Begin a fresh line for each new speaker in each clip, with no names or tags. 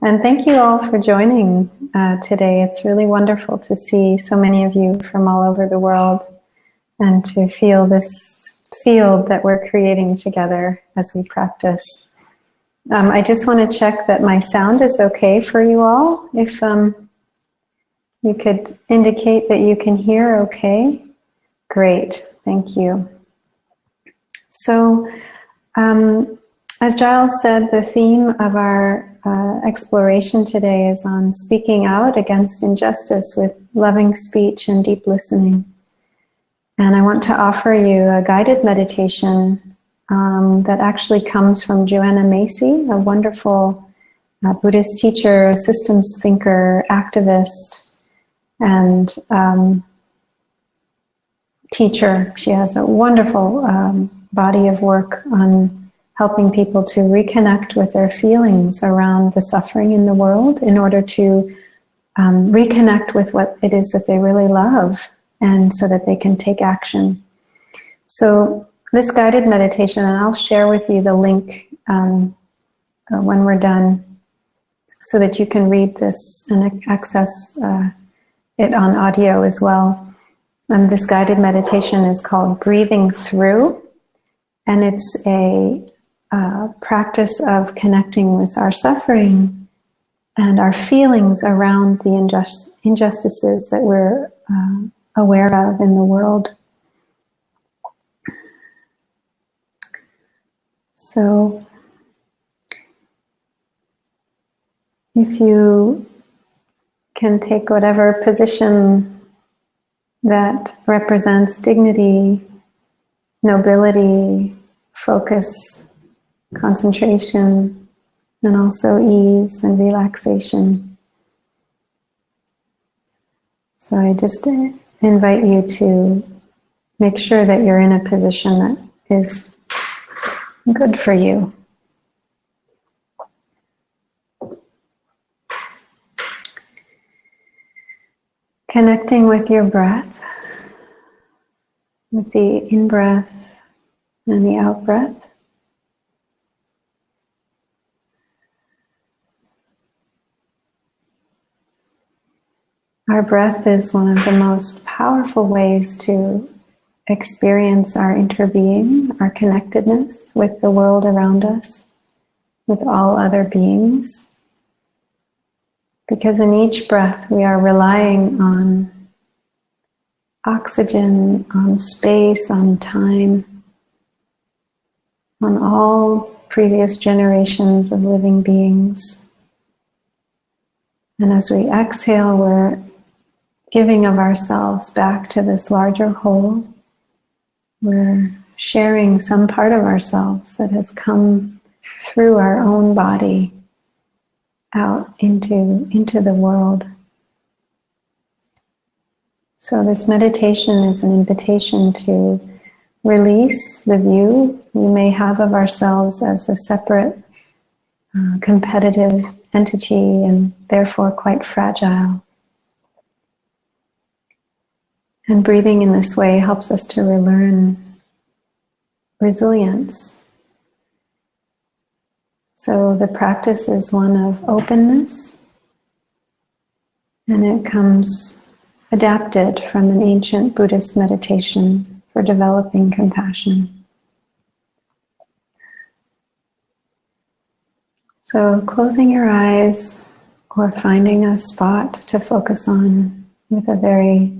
And thank you all for joining today. It's really wonderful to see so many of you from all over the world and to feel this field that we're creating together as we practice. I just want to check that my sound is okay for you all. If you could indicate that you can hear okay. Great, thank you. So, as Giles said, the theme of our exploration today is on speaking out against injustice with loving speech and deep listening. And I want to offer you a guided meditation that actually comes from Joanna Macy, a wonderful Buddhist teacher, a systems thinker, activist, and teacher. She has a wonderful body of work on helping people to reconnect with their feelings around the suffering in the world in order to reconnect with what it is that they really love, and so that they can take action. So this guided meditation, and I'll share with you the link when we're done so that you can read this and access it on audio as well. This guided meditation is called Breathing Through, and it's a practice of connecting with our suffering and our feelings around the injustices that we're aware of in the world. So, if you can take whatever position that represents dignity, nobility, focus, concentration, and also ease and relaxation. So I just invite you to make sure that you're in a position that is good for you. Connecting with your breath, with the in-breath and the out-breath. Our breath is one of the most powerful ways to experience our interbeing, our connectedness with the world around us, with all other beings. Because in each breath we are relying on oxygen, on space, on time, on all previous generations of living beings. And as we exhale, we're giving of ourselves back to this larger whole. We're sharing some part of ourselves that has come through our own body out into the world. So this meditation is an invitation to release the view we may have of ourselves as a separate, competitive entity and therefore quite fragile. And breathing in this way helps us to relearn resilience. So the practice is one of openness, and it comes adapted from an ancient Buddhist meditation for developing compassion. So closing your eyes or finding a spot to focus on with a very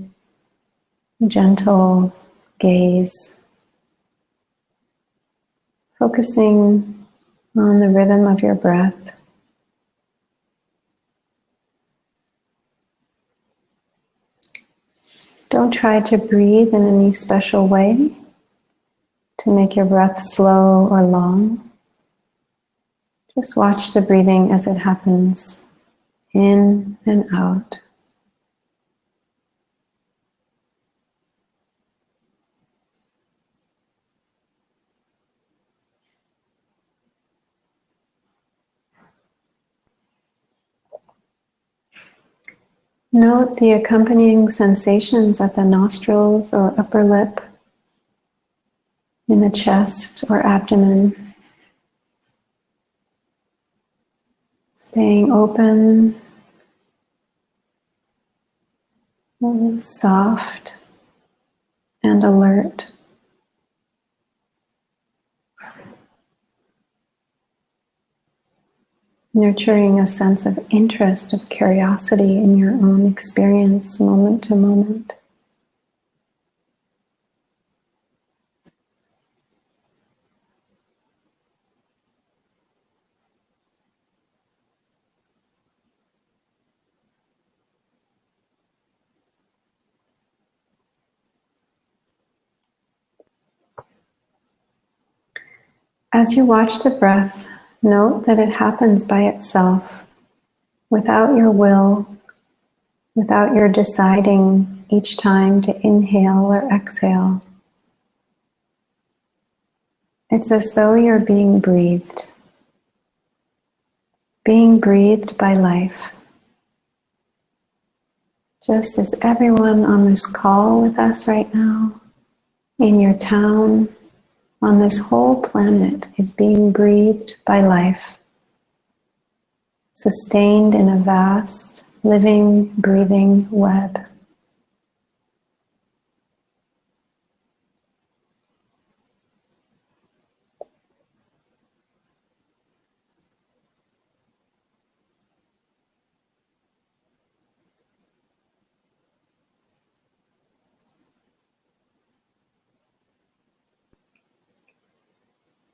gentle gaze, focusing on the rhythm of your breath. Don't try to breathe in any special way to make your breath slow or long. Just watch the breathing as it happens, in and out. Note the accompanying sensations at the nostrils or upper lip, in the chest or abdomen. Staying open, soft, and alert. Nurturing a sense of interest, of curiosity in your own experience, moment to moment. As you watch the breath, note that it happens by itself, without your will, without your deciding each time to inhale or exhale. It's as though you're being breathed by life. Just as everyone on this call with us right now, in your town, on this whole planet is being breathed by life, sustained in a vast, living, breathing web.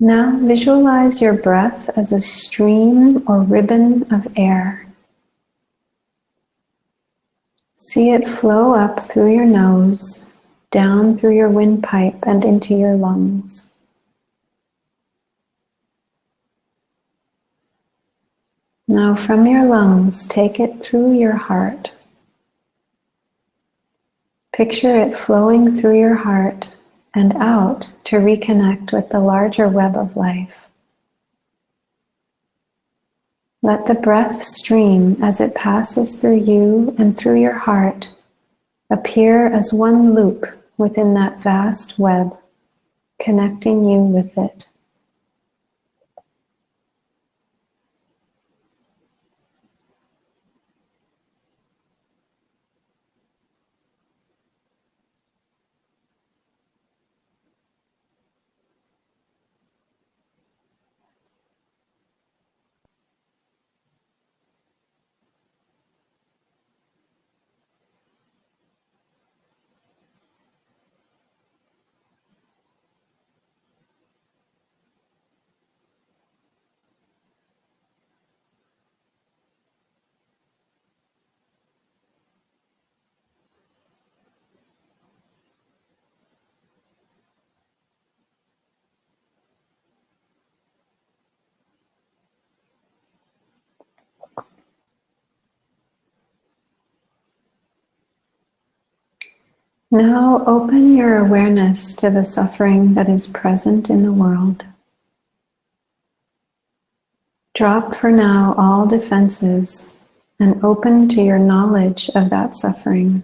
Now visualize your breath as a stream or ribbon of air. See it flow up through your nose, down through your windpipe and into your lungs. Now from your lungs, take it through your heart. Picture it flowing through your heart and out to reconnect with the larger web of life. Let the breath stream as it passes through you and through your heart appear as one loop within that vast web, connecting you with it. Now open your awareness to the suffering that is present in the world. Drop for now all defenses and open to your knowledge of that suffering.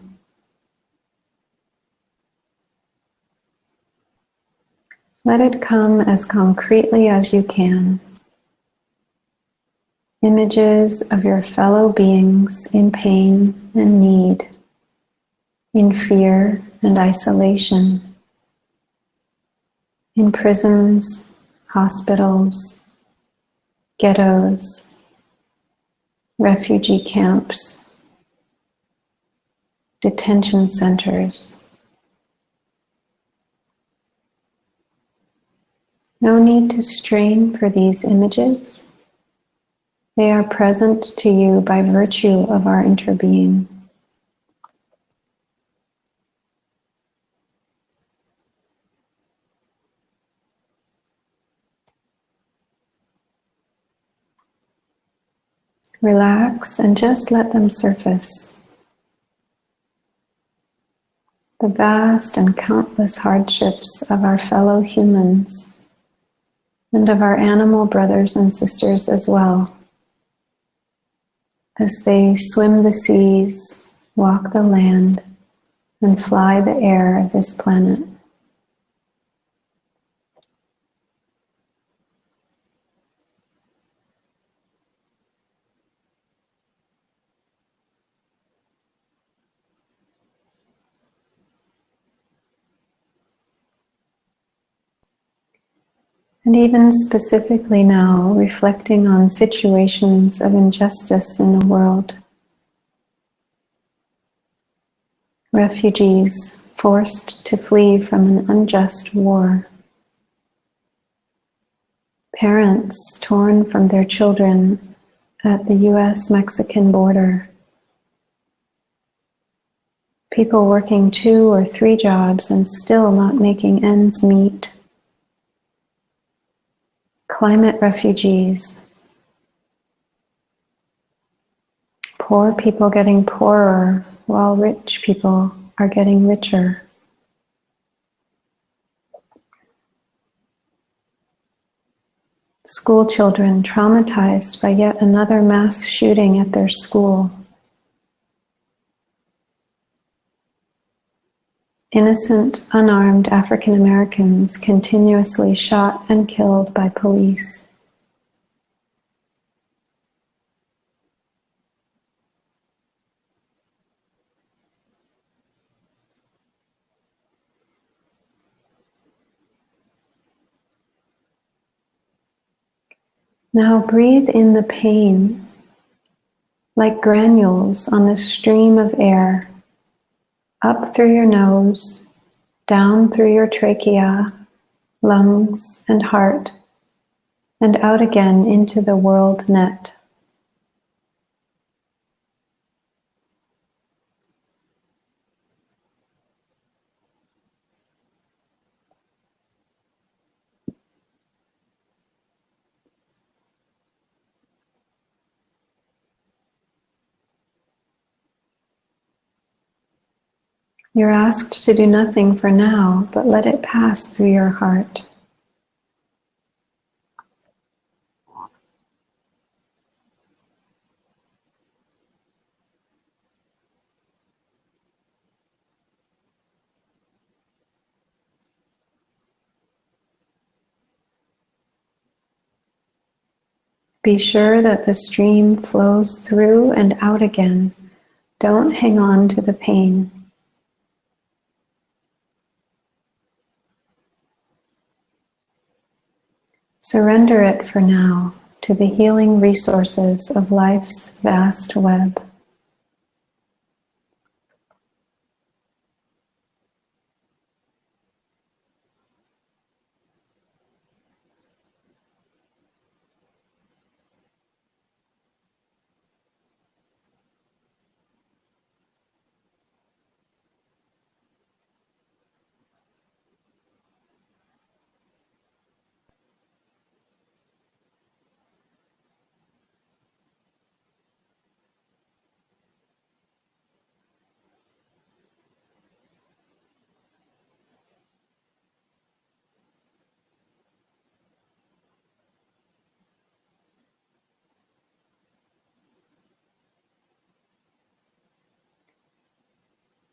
Let it come as concretely as you can. Images of your fellow beings in pain and need, in fear and isolation, in prisons, hospitals, ghettos, refugee camps, detention centers. No need to strain for these images. They are present to you by virtue of our interbeing. Relax and just let them surface. The vast and countless hardships of our fellow humans and of our animal brothers and sisters as well, as they swim the seas, walk the land, and fly the air of this planet. And even specifically now, reflecting on situations of injustice in the world. Refugees forced to flee from an unjust war. Parents torn from their children at the US-Mexican border. People working 2 or 3 jobs and still not making ends meet. Climate refugees. Poor people getting poorer while rich people are getting richer. School children traumatized by yet another mass shooting at their school. Innocent, unarmed African Americans continuously shot and killed by police. Now breathe in the pain like granules on the stream of air, up through your nose, down through your trachea, lungs, and heart, and out again into the world net. You're asked to do nothing for now, but let it pass through your heart. Be sure that the stream flows through and out again. Don't hang on to the pain. Surrender it for now to the healing resources of life's vast web.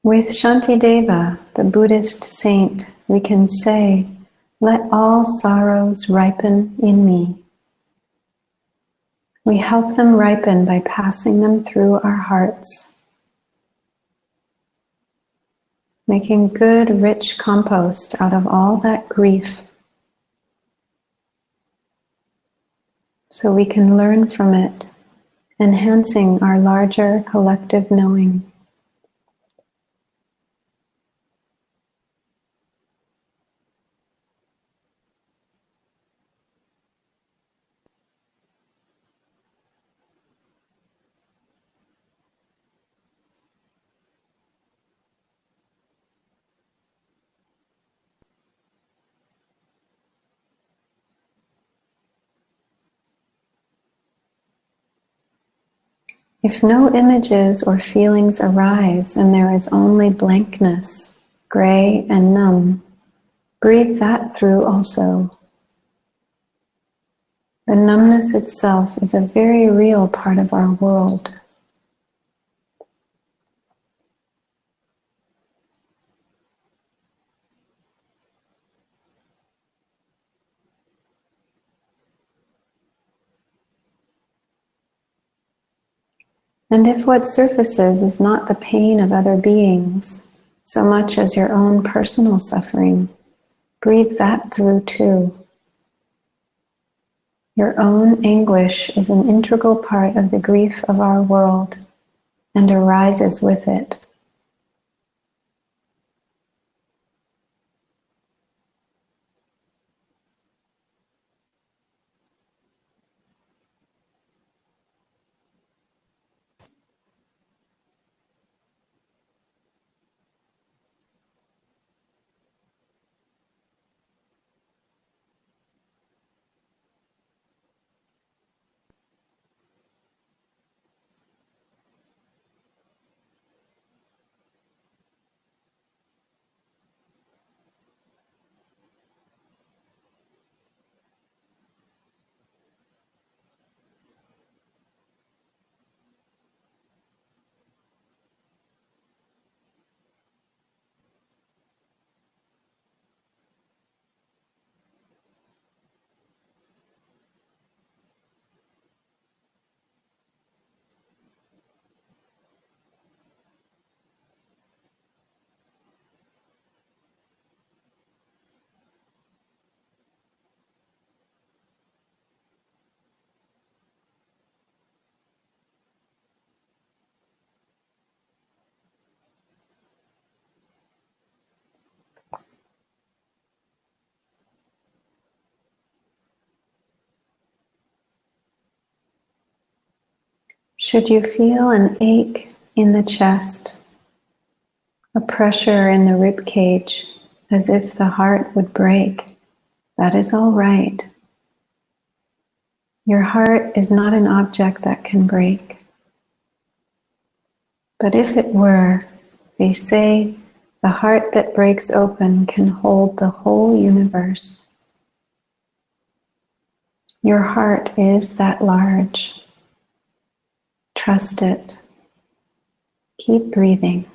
With Shantideva, the Buddhist saint, we can say, "Let all sorrows ripen in me." We help them ripen by passing them through our hearts, making good, rich compost out of all that grief, so we can learn from it, enhancing our larger collective knowing. If no images or feelings arise and there is only blankness, gray and numb, breathe that through also. The numbness itself is a very real part of our world. And if what surfaces is not the pain of other beings, so much as your own personal suffering, breathe that through too. Your own anguish is an integral part of the grief of our world and arises with it. Should you feel an ache in the chest, a pressure in the rib cage, as if the heart would break, that is all right. Your heart is not an object that can break. But if it were, they say, the heart that breaks open can hold the whole universe. Your heart is that large. Trust it. Keep breathing.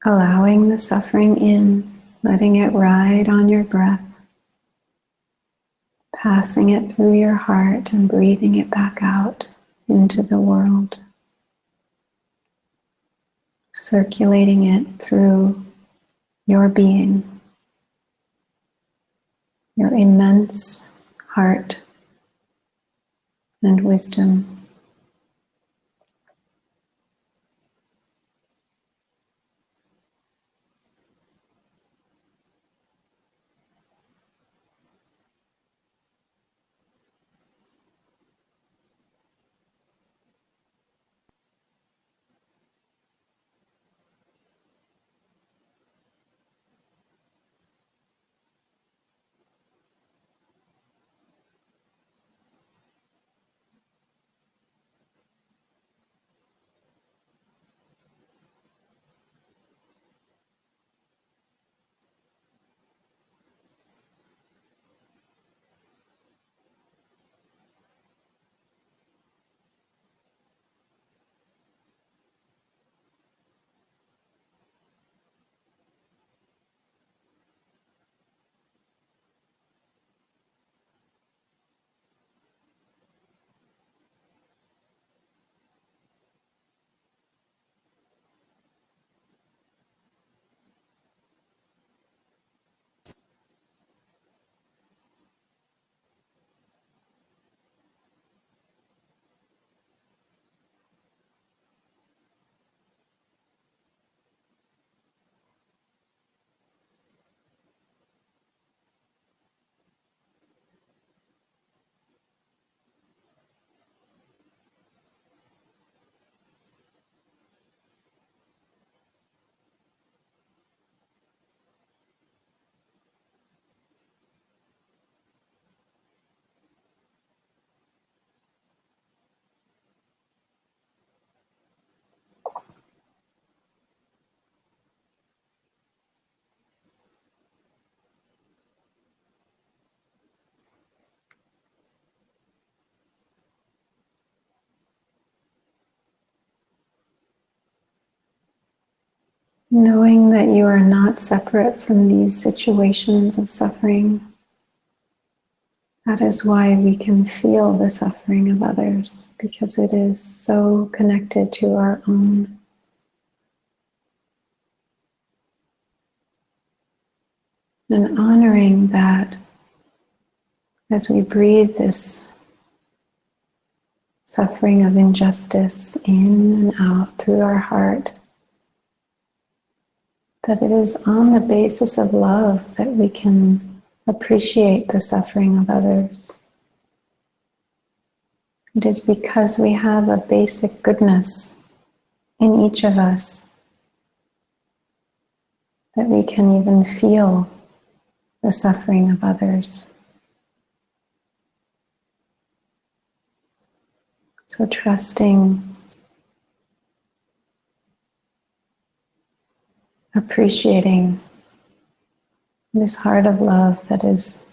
Allowing the suffering in, letting it ride on your breath, passing it through your heart and breathing it back out into the world, circulating it through your being, your immense heart and wisdom. Knowing that you are not separate from these situations of suffering. That is why we can feel the suffering of others, because it is so connected to our own. And honoring that as we breathe this suffering of injustice in and out through our heart, that it is on the basis of love that we can appreciate the suffering of others. It is because we have a basic goodness in each of us that we can even feel the suffering of others. So trusting, appreciating this heart of love that is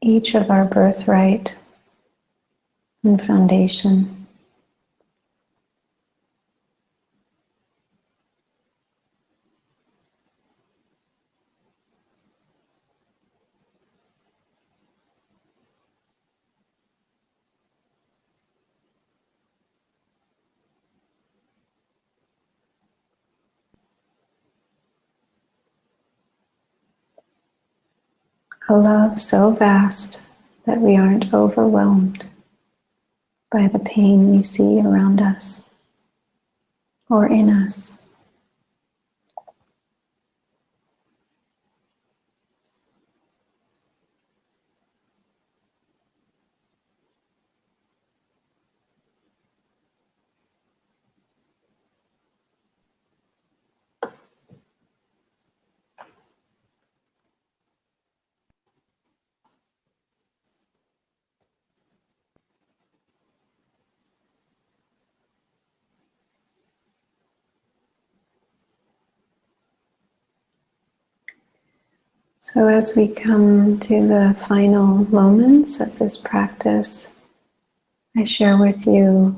each of our birthright and foundation. A love so vast that we aren't overwhelmed by the pain we see around us or in us. So as we come to the final moments of this practice, I share with you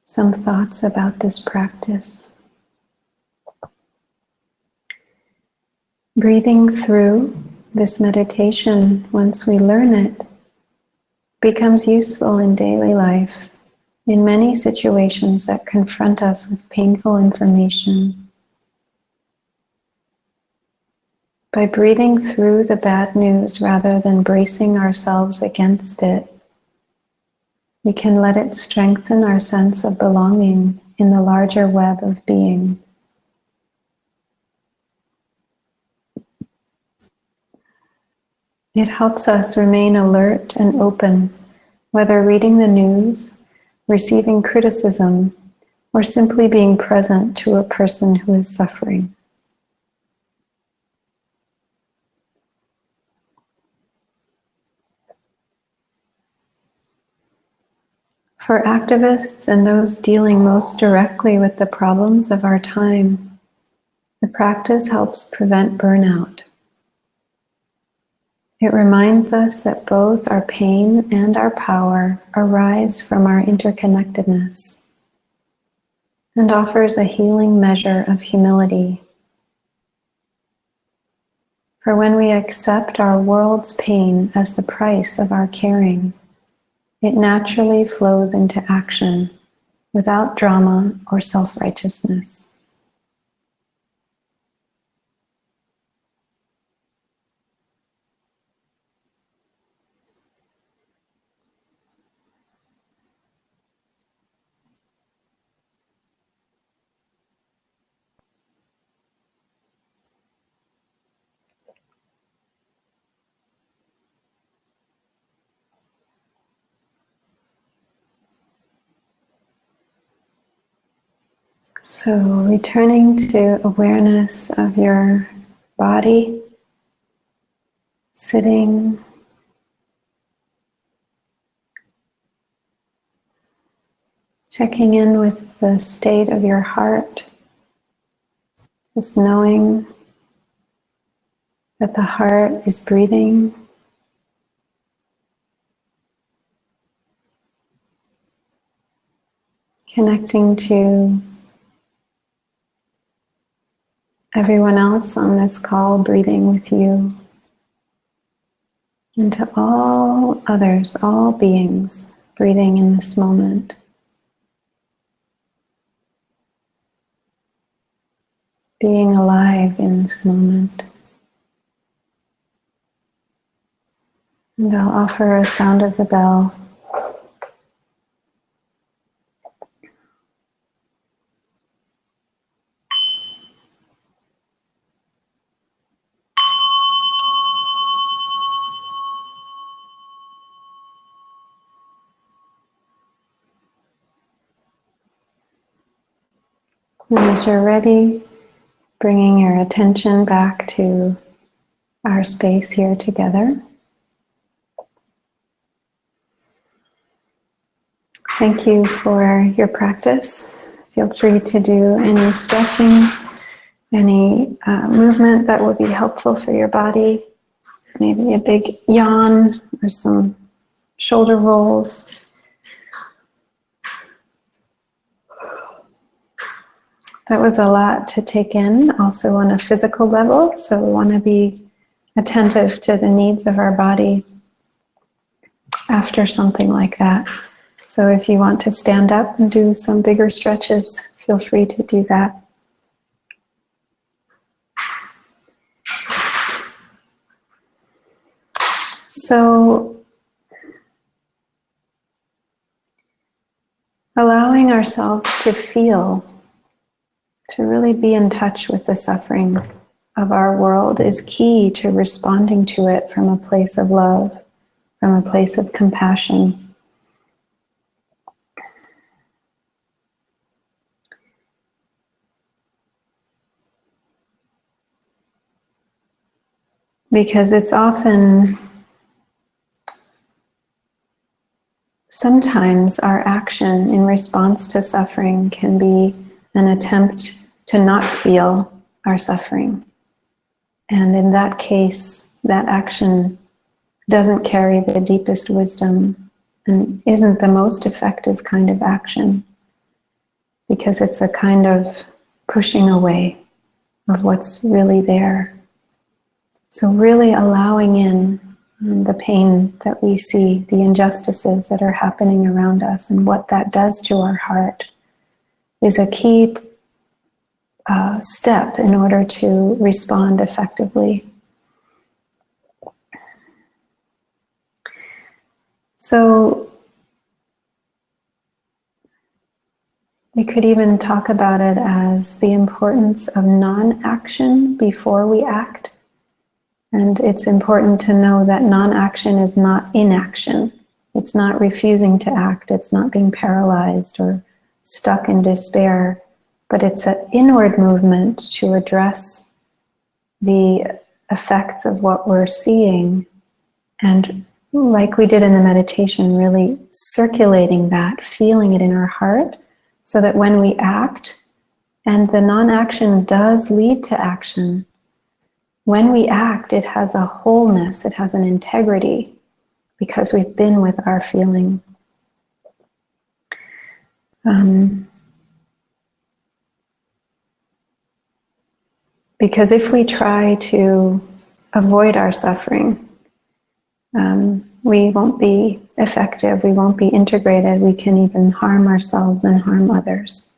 some thoughts about this practice. Breathing through this meditation, once we learn it, becomes useful in daily life in many situations that confront us with painful information. By breathing through the bad news rather than bracing ourselves against it, we can let it strengthen our sense of belonging in the larger web of being. It helps us remain alert and open, whether reading the news, receiving criticism, or simply being present to a person who is suffering. For activists and those dealing most directly with the problems of our time, the practice helps prevent burnout. It reminds us that both our pain and our power arise from our interconnectedness and offers a healing measure of humility. For when we accept our world's pain as the price of our caring, it naturally flows into action without drama or self-righteousness. So returning to awareness of your body, sitting, checking in with the state of your heart, just knowing that the heart is breathing. connecting to everyone else on this call, breathing with you, and to all others, all beings, breathing in this moment. Being alive in this moment. And I'll offer a sound of the bell. And as you're ready, bringing your attention back to our space here together. Thank you for your practice. Feel free to do any stretching, any movement that will be helpful for your body. Maybe a big yawn or some shoulder rolls. That was a lot to take in, also on a physical level, so we want to be attentive to the needs of our body after something like that. So if you want to stand up and do some bigger stretches, feel free to do that. So, allowing ourselves to feel, to really be in touch with the suffering of our world is key to responding to it from a place of love, from a place of compassion. Because it's often, sometimes our action in response to suffering can be an attempt to not feel our suffering. And in that case, that action doesn't carry the deepest wisdom and isn't the most effective kind of action, because it's a kind of pushing away of what's really there. So really allowing in the pain that we see, the injustices that are happening around us, and what that does to our heart is a key step in order to respond effectively. So we could even talk about it as the importance of non-action before we act. And it's important to know that non-action is not inaction. It's not refusing to act. It's not being paralyzed or stuck in despair. But it's an inward movement to address the effects of what we're seeing. And like we did in the meditation, really circulating that, feeling it in our heart, so that when we act, and the non-action does lead to action, when we act, it has a wholeness, it has an integrity, because we've been with our feeling. Because if we try to avoid our suffering, we won't be effective, we won't be integrated, we can even harm ourselves and harm others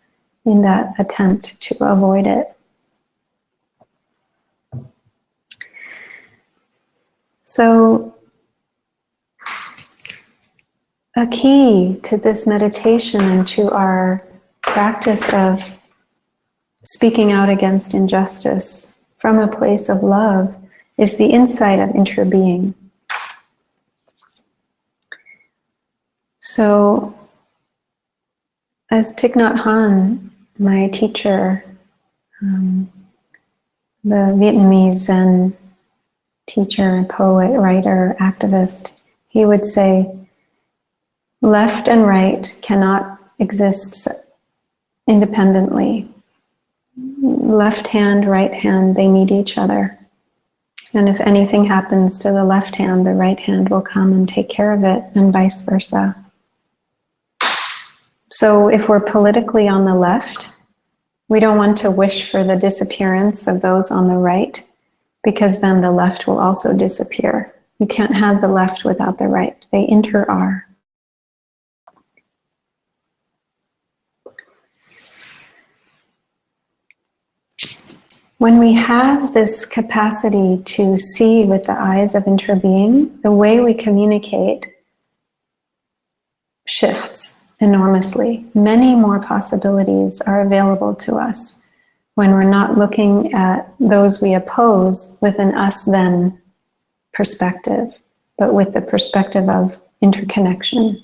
in that attempt to avoid it. So, a key to this meditation and to our practice of speaking out against injustice from a place of love is the insight of interbeing. So, as Thich Nhat Hanh, my teacher, the Vietnamese Zen teacher, poet, writer, activist, he would say, left and right cannot exist independently. Left hand, right hand, they need each other. And if anything happens to the left hand, the right hand will come and take care of it, and vice versa. So if we're politically on the left, we don't want to wish for the disappearance of those on the right, because then the left will also disappear. You can't have the left without the right. They inter-are. When we have this capacity to see with the eyes of interbeing, the way we communicate shifts enormously. Many more possibilities are available to us when we're not looking at those we oppose with an us-them perspective, but with the perspective of interconnection.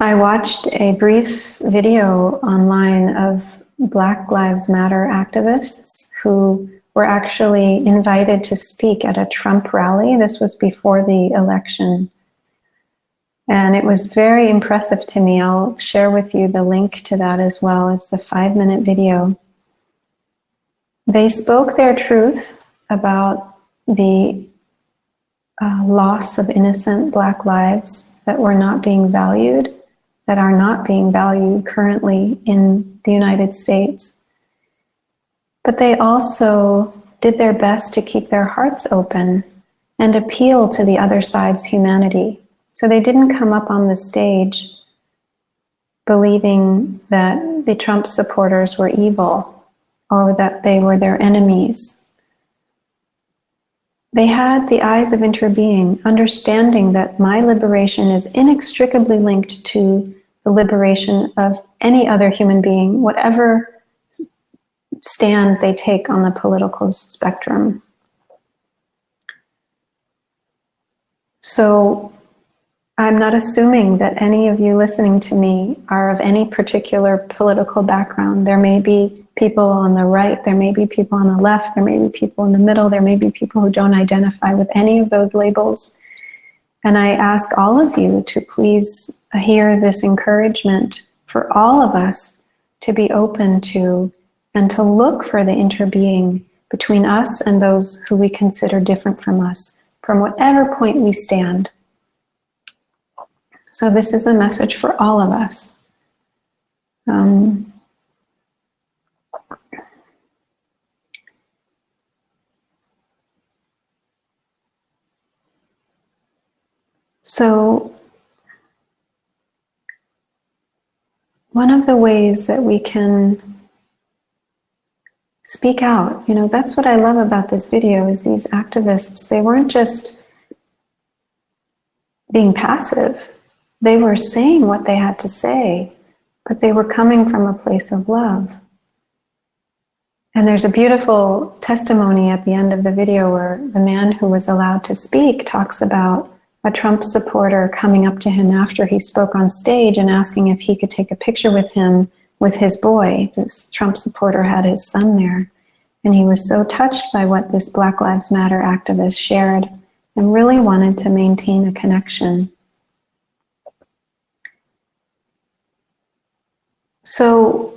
I watched a brief video online of Black Lives Matter activists who were actually invited to speak at a Trump rally. This was before the election. And it was very impressive to me. I'll share with you the link to that as well. It's a 5-minute video. They spoke their truth about the loss of innocent Black lives that were not being valued, that are not being valued currently in the United States. But they also did their best to keep their hearts open and appeal to the other side's humanity. So they didn't come up on the stage believing that the Trump supporters were evil or that they were their enemies. They had the eyes of interbeing, understanding that my liberation is inextricably linked to the liberation of any other human being, whatever stand they take on the political spectrum. So I'm not assuming that any of you listening to me are of any particular political background. There may be people on the right, there may be people on the left, there may be people in the middle, there may be people who don't identify with any of those labels. And I ask all of you to please hear this encouragement for all of us to be open to and to look for the interbeing between us and those who we consider different from us, from whatever point we stand. So this is a message for all of us. So one of the ways that we can speak out, that's what I love about this video, is these activists, they weren't just being passive. They were saying what they had to say, but they were coming from a place of love. And there's a beautiful testimony at the end of the video where the man who was allowed to speak talks about a Trump supporter coming up to him after he spoke on stage and asking if he could take a picture with him with his boy. This Trump supporter had his son there. And he was so touched by what this Black Lives Matter activist shared and really wanted to maintain a connection. So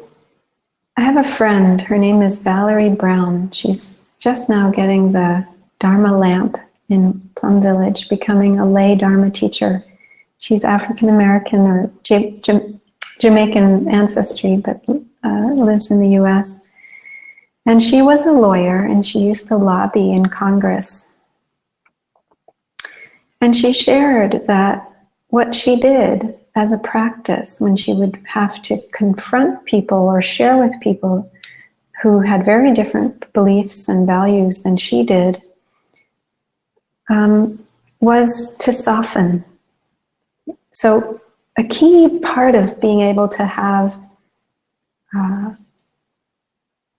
I have a friend, her name is Valerie Brown. She's just now getting the Dharma lamp in Plum Village, becoming a lay Dharma teacher. She's African-American or Jamaican ancestry, but lives in the US. And she was a lawyer, and she used to lobby in Congress. And she shared that what she did as a practice when she would have to confront people or share with people who had very different beliefs and values than she did, was to soften. So a key part of being able to have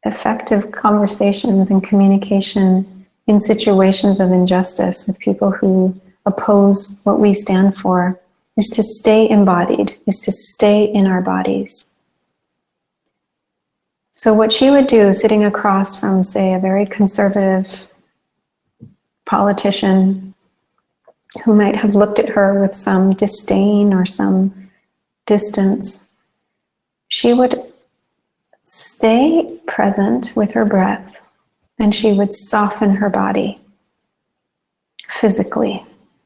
effective conversations and communication in situations of injustice with people who oppose what we stand for is to stay embodied, is to stay in our bodies. So what she would do, sitting across from, say, a very conservative politician who might have looked at her with some disdain or some distance, she would stay present with her breath, and she would soften her body physically.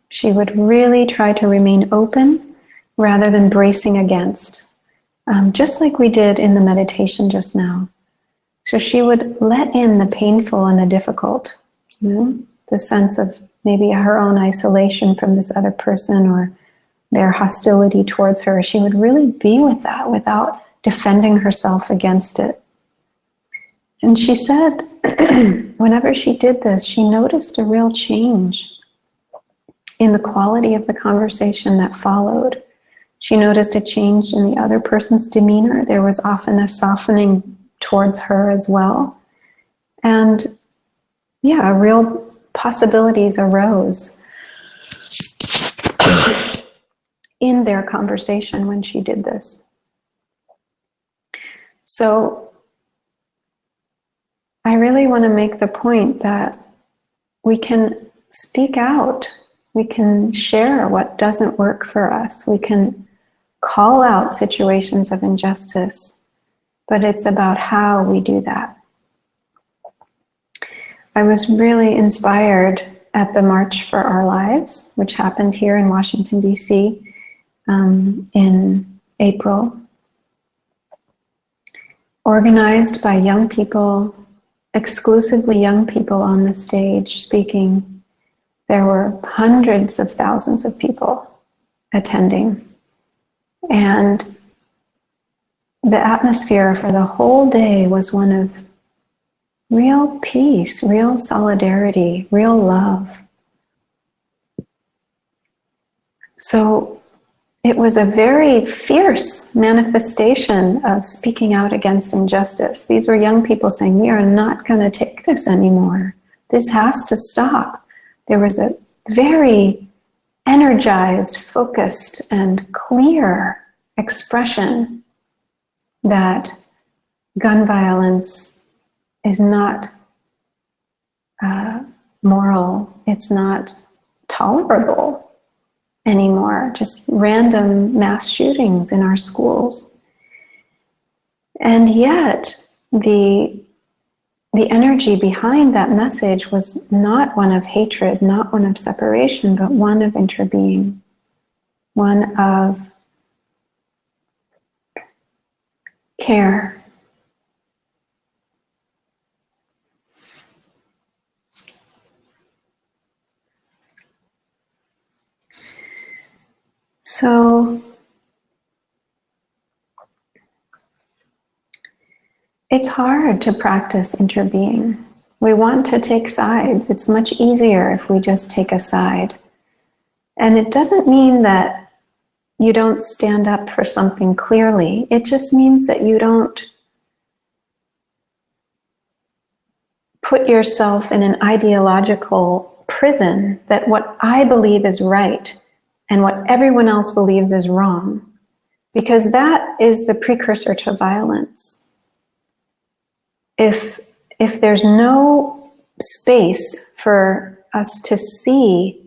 She would really try to remain open rather than bracing against, just like we did in the meditation just now. So she would let in the painful and the difficult, the sense of maybe her own isolation from this other person or their hostility towards her. She would really be with that without defending herself against it. And she said, whenever she did this, she noticed a real change in the quality of the conversation that followed. She noticed a change in the other person's demeanor. There was often a softening towards her as well. And yeah, real possibilities arose in their conversation when she did this. So I really want to make the point that we can speak out. We can share what doesn't work for us. We can call out situations of injustice, but it's about how we do that. I was really inspired at the March for Our Lives, which happened here in Washington, D.C. In April, organized by young people, exclusively young people on the stage speaking. There were hundreds of thousands of people attending. And the atmosphere for the whole day was one of real peace, real solidarity, real love. So it was a very fierce manifestation of speaking out against injustice. These were young people saying, we are not going to take this anymore. This has to stop. There was a very energized, focused, and clear expression that gun violence is not moral, it's not tolerable anymore, just random mass shootings in our schools. And yet, the energy behind that message was not one of hatred, not one of separation, but one of interbeing, one of care. So it's hard to practice interbeing. We want to take sides. It's much easier if we just take a side. And it doesn't mean that you don't stand up for something clearly. It just means that you don't put yourself in an ideological prison that what I believe is right and what everyone else believes is wrong, because that is the precursor to violence. If there's no space for us to see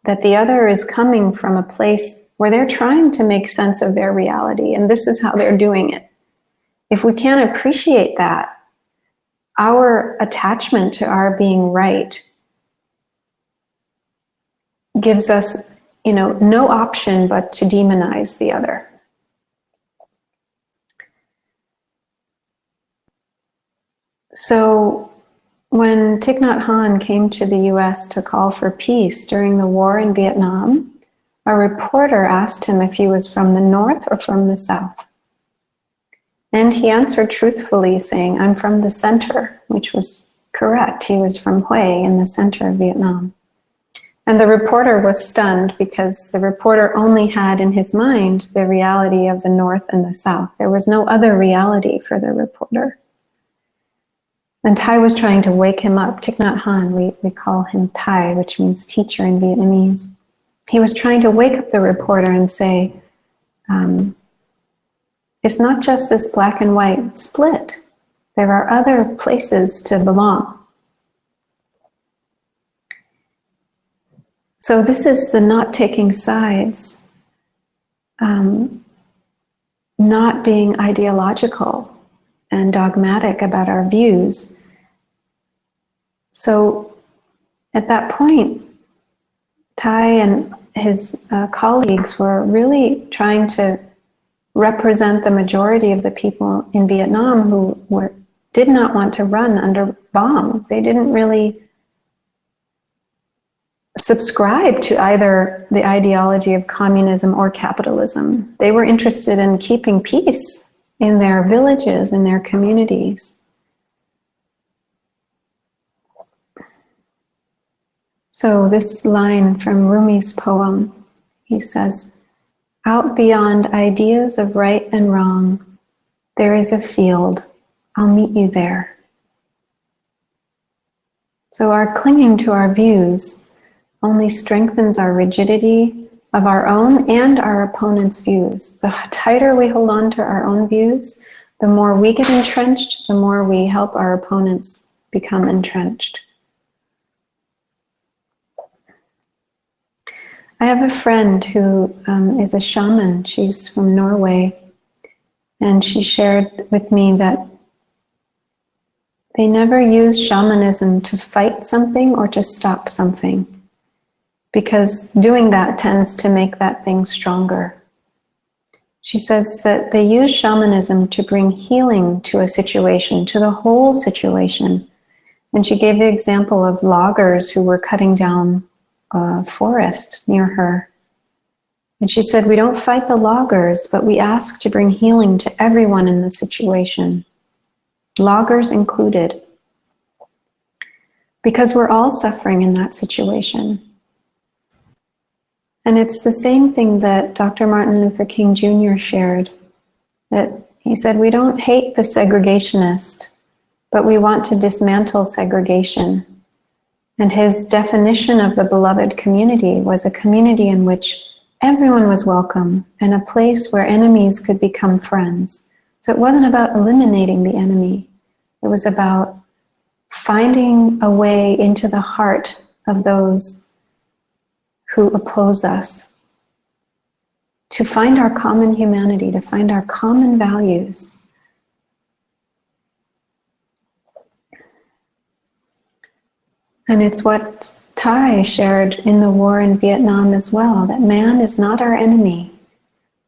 that the other is coming from a place where they're trying to make sense of their reality, and this is how they're doing it, if we can't appreciate that, our attachment to our being right gives us, no option but to demonize the other. So when Thich Nhat Hanh came to the US to call for peace during the war in Vietnam, a reporter asked him if he was from the North or from the South. And he answered truthfully, saying, I'm from the center, which was correct. He was from Hue in the center of Vietnam. And the reporter was stunned because the reporter only had in his mind the reality of the North and the South. There was no other reality for the reporter. And Thai was trying to wake him up. Thich Nhat Hanh, we call him Thai, which means teacher in Vietnamese. He was trying to wake up the reporter and say, it's not just this black and white split. There are other places to belong. So this is the not taking sides, not being ideological and dogmatic about our views. So at that point, Thai and his colleagues were really trying to represent the majority of the people in Vietnam who did not want to run under bombs. They didn't really subscribe to either the ideology of communism or capitalism. They were interested in keeping peace in their villages, in their communities. So this line from Rumi's poem, he says, "Out beyond ideas of right and wrong, there is a field. I'll meet you there." So our clinging to our views only strengthens our rigidity of our own and our opponent's views. The tighter we hold on to our own views, the more we get entrenched, the more we help our opponents become entrenched. I have a friend who is a shaman. She's from Norway, and she shared with me that they never use shamanism to fight something or to stop something, because doing that tends to make that thing stronger. She says that they use shamanism to bring healing to a situation, to the whole situation. And she gave the example of loggers who were cutting down a forest near her. And she said, we don't fight the loggers, but we ask to bring healing to everyone in the situation, loggers included, because we're all suffering in that situation. And it's the same thing that Dr. Martin Luther King Jr. shared, that he said, we don't hate the segregationist, but we want to dismantle segregation. And his definition of the beloved community was a community in which everyone was welcome and a place where enemies could become friends. So it wasn't about eliminating the enemy. It was about finding a way into the heart of those who oppose us, to find our common humanity, to find our common values. And it's what Thai shared in the war in Vietnam as well, that man is not our enemy.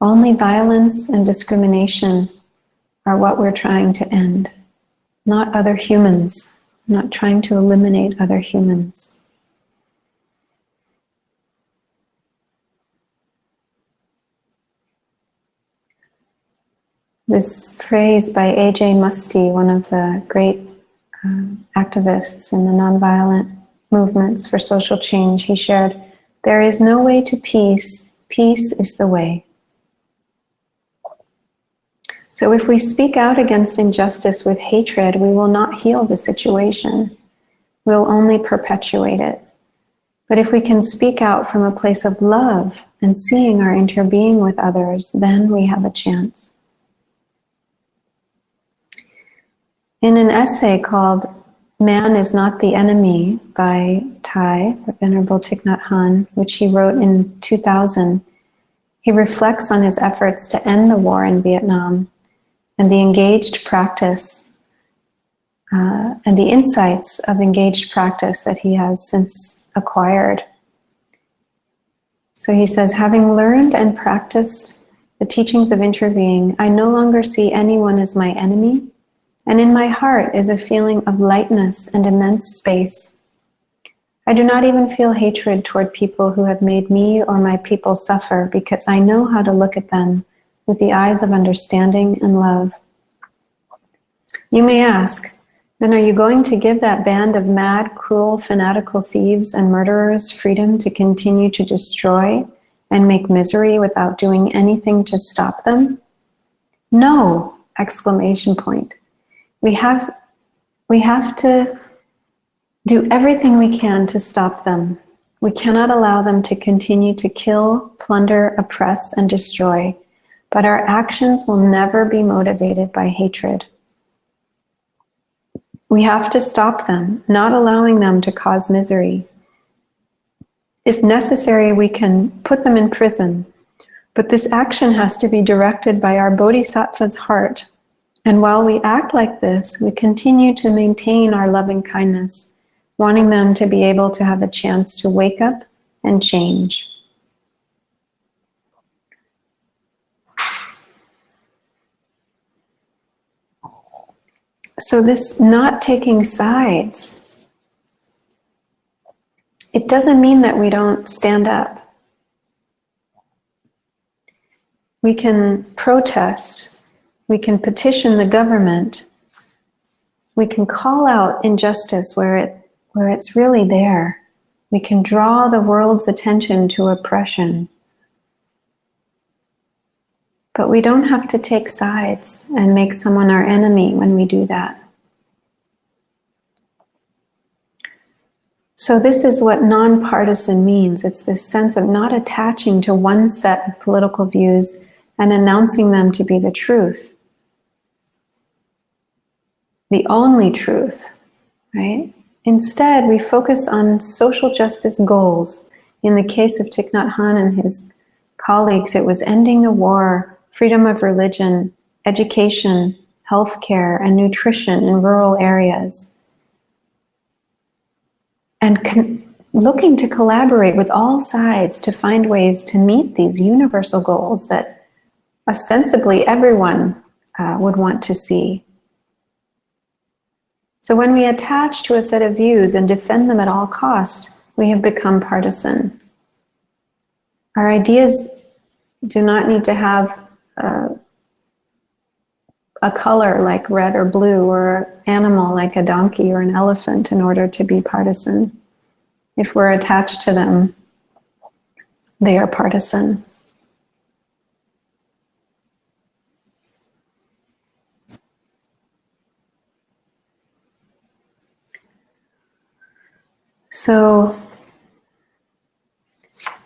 Only violence and discrimination are what we're trying to end, not other humans, not trying to eliminate other humans. This phrase by A.J. Muste, one of the great activists in the nonviolent movements for social change, he shared, "There is no way to peace. Peace is the way." So if we speak out against injustice with hatred, we will not heal the situation. We'll only perpetuate it. But if we can speak out from a place of love and seeing our interbeing with others, then we have a chance. In an essay called "Man is Not the Enemy" by Thai, the Venerable Thich Nhat Hanh, which he wrote in 2000, he reflects on his efforts to end the war in Vietnam and the engaged practice and the insights of engaged practice that he has since acquired. So he says, having learned and practiced the teachings of interbeing, I no longer see anyone as my enemy, and in my heart is a feeling of lightness and immense space. I do not even feel hatred toward people who have made me or my people suffer, because I know how to look at them with the eyes of understanding and love. You may ask, then are you going to give that band of mad, cruel, fanatical thieves and murderers freedom to continue to destroy and make misery without doing anything to stop them? No! Exclamation point. We have to do everything we can to stop them. We cannot allow them to continue to kill, plunder, oppress, and destroy, but our actions will never be motivated by hatred. We have to stop them, not allowing them to cause misery. If necessary, we can put them in prison, but this action has to be directed by our bodhisattva's heart. And while we act like this, we continue to maintain our loving kindness, wanting them to be able to have a chance to wake up and change. So this not taking sides, it doesn't mean that we don't stand up. We can protest, we can petition the government, we can call out injustice where it's really there. We can draw the world's attention to oppression. But we don't have to take sides and make someone our enemy when we do that. So this is what nonpartisan means. It's this sense of not attaching to one set of political views and announcing them to be the truth. The only truth, right? Instead, we focus on social justice goals. In the case of Thich Nhat Hanh and his colleagues, it was ending the war, freedom of religion, education, healthcare, and nutrition in rural areas. And looking to collaborate with all sides to find ways to meet these universal goals that ostensibly everyone would want to see. So when we attach to a set of views and defend them at all cost, we have become partisan. Our ideas do not need to have a color like red or blue, or an animal like a donkey or an elephant in order to be partisan. If we're attached to them, they are partisan. So,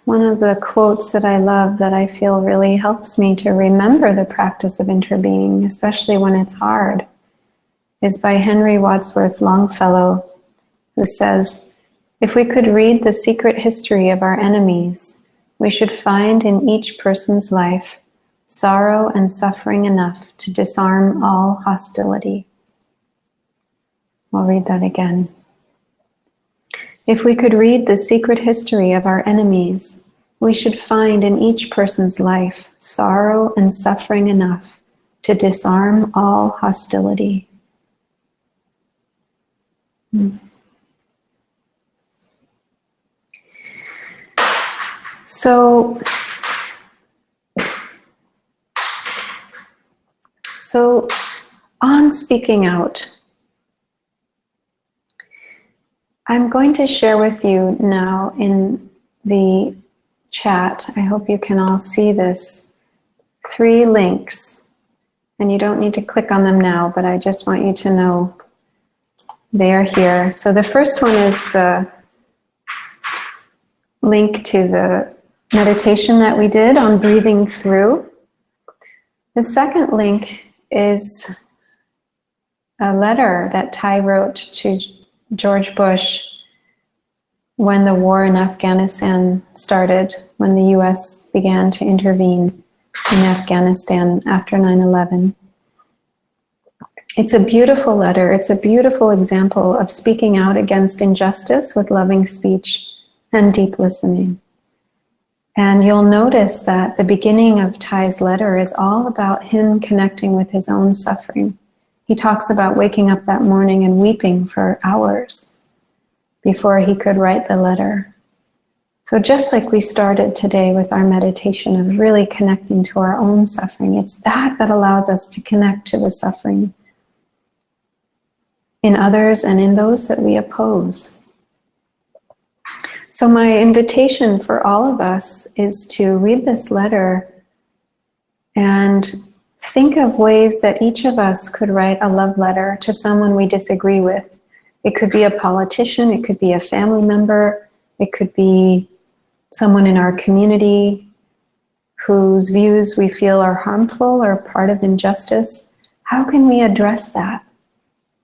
one of the quotes that I love that I feel really helps me to remember the practice of interbeing, especially when it's hard, is by Henry Wadsworth Longfellow, who says, "If we could read the secret history of our enemies, we should find in each person's life sorrow and suffering enough to disarm all hostility." I'll read that again. If we could read the secret history of our enemies, we should find in each person's life sorrow and suffering enough to disarm all hostility. So on speaking out, I'm going to share with you now in the chat, I hope you can all see this, 3 links. And you don't need to click on them now, but I just want you to know they are here. So the first one is the link to the meditation that we did on breathing through. The second link is a letter that Ty wrote to George Bush when the war in Afghanistan started, when the US began to intervene in Afghanistan after 9/11. It's a beautiful letter. It's a beautiful example of speaking out against injustice with loving speech and deep listening. And you'll notice that the beginning of Ty's letter is all about him connecting with his own suffering. He talks about waking up that morning and weeping for hours before he could write the letter. So just like we started today with our meditation of really connecting to our own suffering, it's that allows us to connect to the suffering in others and in those that we oppose. So my invitation for all of us is to read this letter and think of ways that each of us could write a love letter to someone we disagree with. It could be a politician, it could be a family member, it could be someone in our community whose views we feel are harmful or part of injustice. How can we address that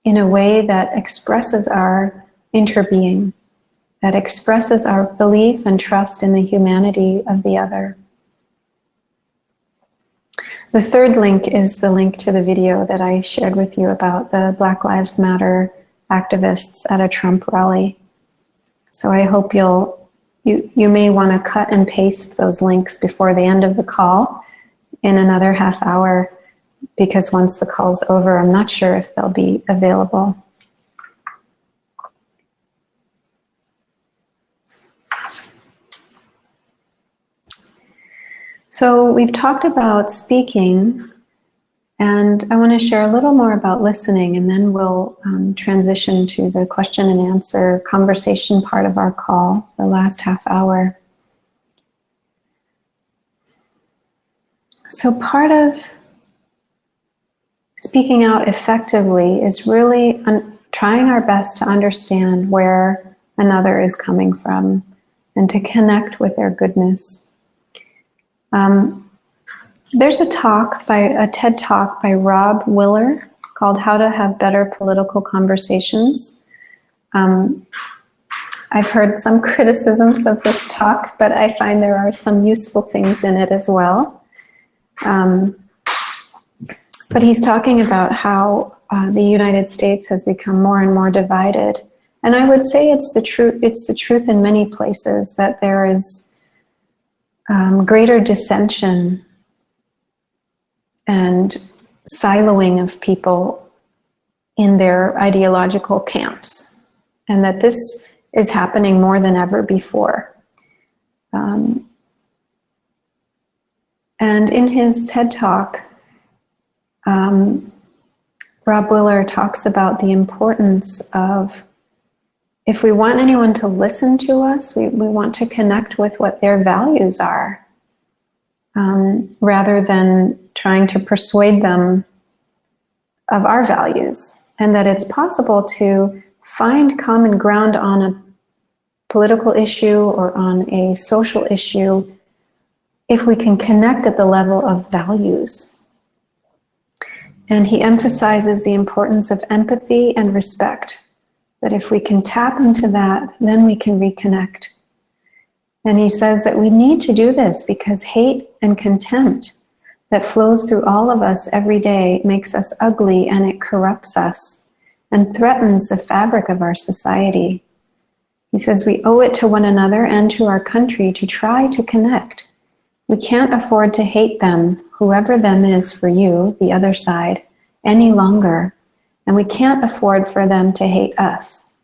in a way that expresses our interbeing, that expresses our belief and trust in the humanity of the other? The third link is the link to the video that I shared with you about the Black Lives Matter activists at a Trump rally. So I hope you may want to cut and paste those links before the end of the call in another half hour. because once the call's over, I'm not sure if they'll be available. So we've talked about speaking, and I want to share a little more about listening, and then we'll transition to the question and answer conversation part of our call, the last half hour. So part of speaking out effectively is really trying our best to understand where another is coming from and to connect with their goodness. There's a TED talk by Rob Willer called How to Have Better Political Conversations. I've heard some criticisms of this talk, but I find there are some useful things in it as well. But he's talking about how the United States has become more and more divided. And I would say it's the truth in many places that there is greater dissension and siloing of people in their ideological camps, and that this is happening more than ever before. And in his TED Talk, Rob Willer talks about the importance of, if we want anyone to listen to us, we want to connect with what their values are, rather than trying to persuade them of our values, and that it's possible to find common ground on a political issue or on a social issue if we can connect at the level of values. And he emphasizes the importance of empathy and respect, that if we can tap into that, then we can reconnect. And he says that we need to do this because hate and contempt that flows through all of us every day makes us ugly, and it corrupts us and threatens the fabric of our society. He says we owe it to one another and to our country to try to connect. We can't afford to hate them, whoever them is for you, the other side, any longer. And we can't afford for them to hate us.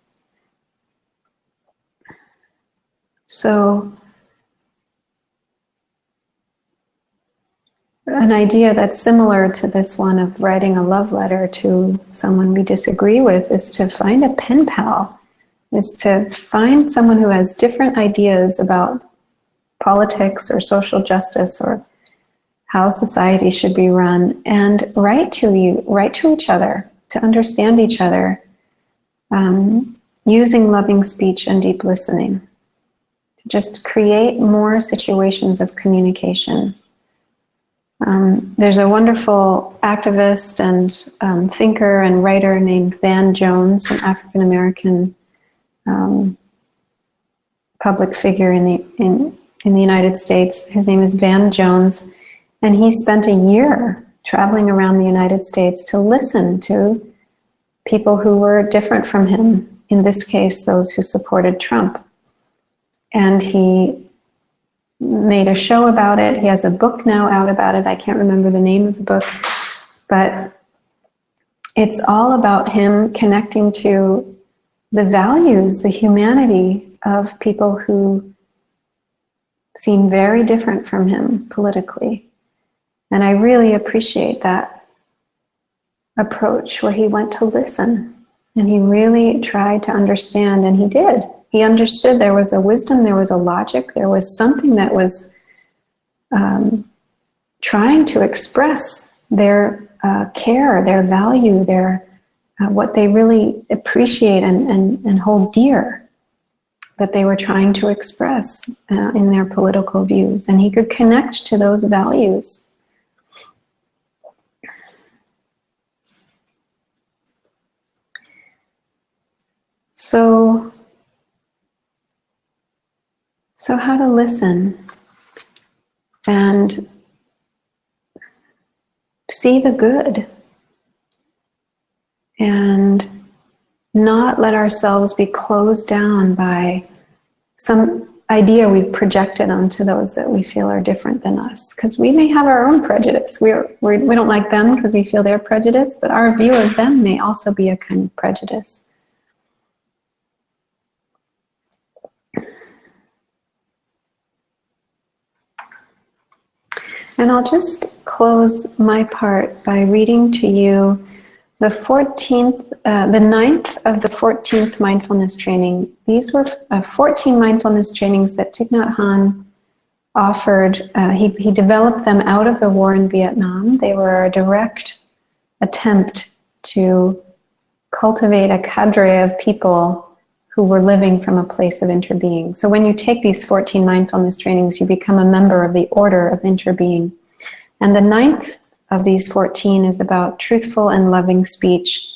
So, an idea that's similar to this one of writing a love letter to someone we disagree with is to find a pen pal, is to find someone who has different ideas about politics or social justice or how society should be run, and write to each other, to understand each other, using loving speech and deep listening, to just create more situations of communication. There's a wonderful activist and thinker and writer named Van Jones, an African-American public figure in the United States. His name is Van Jones, and he spent a year traveling around the United States to listen to people who were different from him, in this case, those who supported Trump. And he made a show about it. He has a book now out about it. I can't remember the name of the book, but it's all about him connecting to the values, the humanity of people who seem very different from him politically. And I really appreciate that approach where he went to listen and he really tried to understand, and he did. He understood there was a wisdom, there was a logic, there was something that was trying to express their care, their value, their what they really appreciate and hold dear, that they were trying to express in their political views. And he could connect to those values. So how to listen and see the good and not let ourselves be closed down by some idea we've projected onto those that we feel are different than us. Because we may have our own prejudice. We don't like them because we feel they're prejudiced, but our view of them may also be a kind of prejudice. And I'll just close my part by reading to you the 9th of the 14th mindfulness training. These were 14 mindfulness trainings that Thich Nhat Hanh offered. He developed them out of the war in Vietnam. They were a direct attempt to cultivate a cadre of people who were living from a place of interbeing. So when you take these 14 mindfulness trainings, you become a member of the order of interbeing. And the 9th of these 14 is about truthful and loving speech.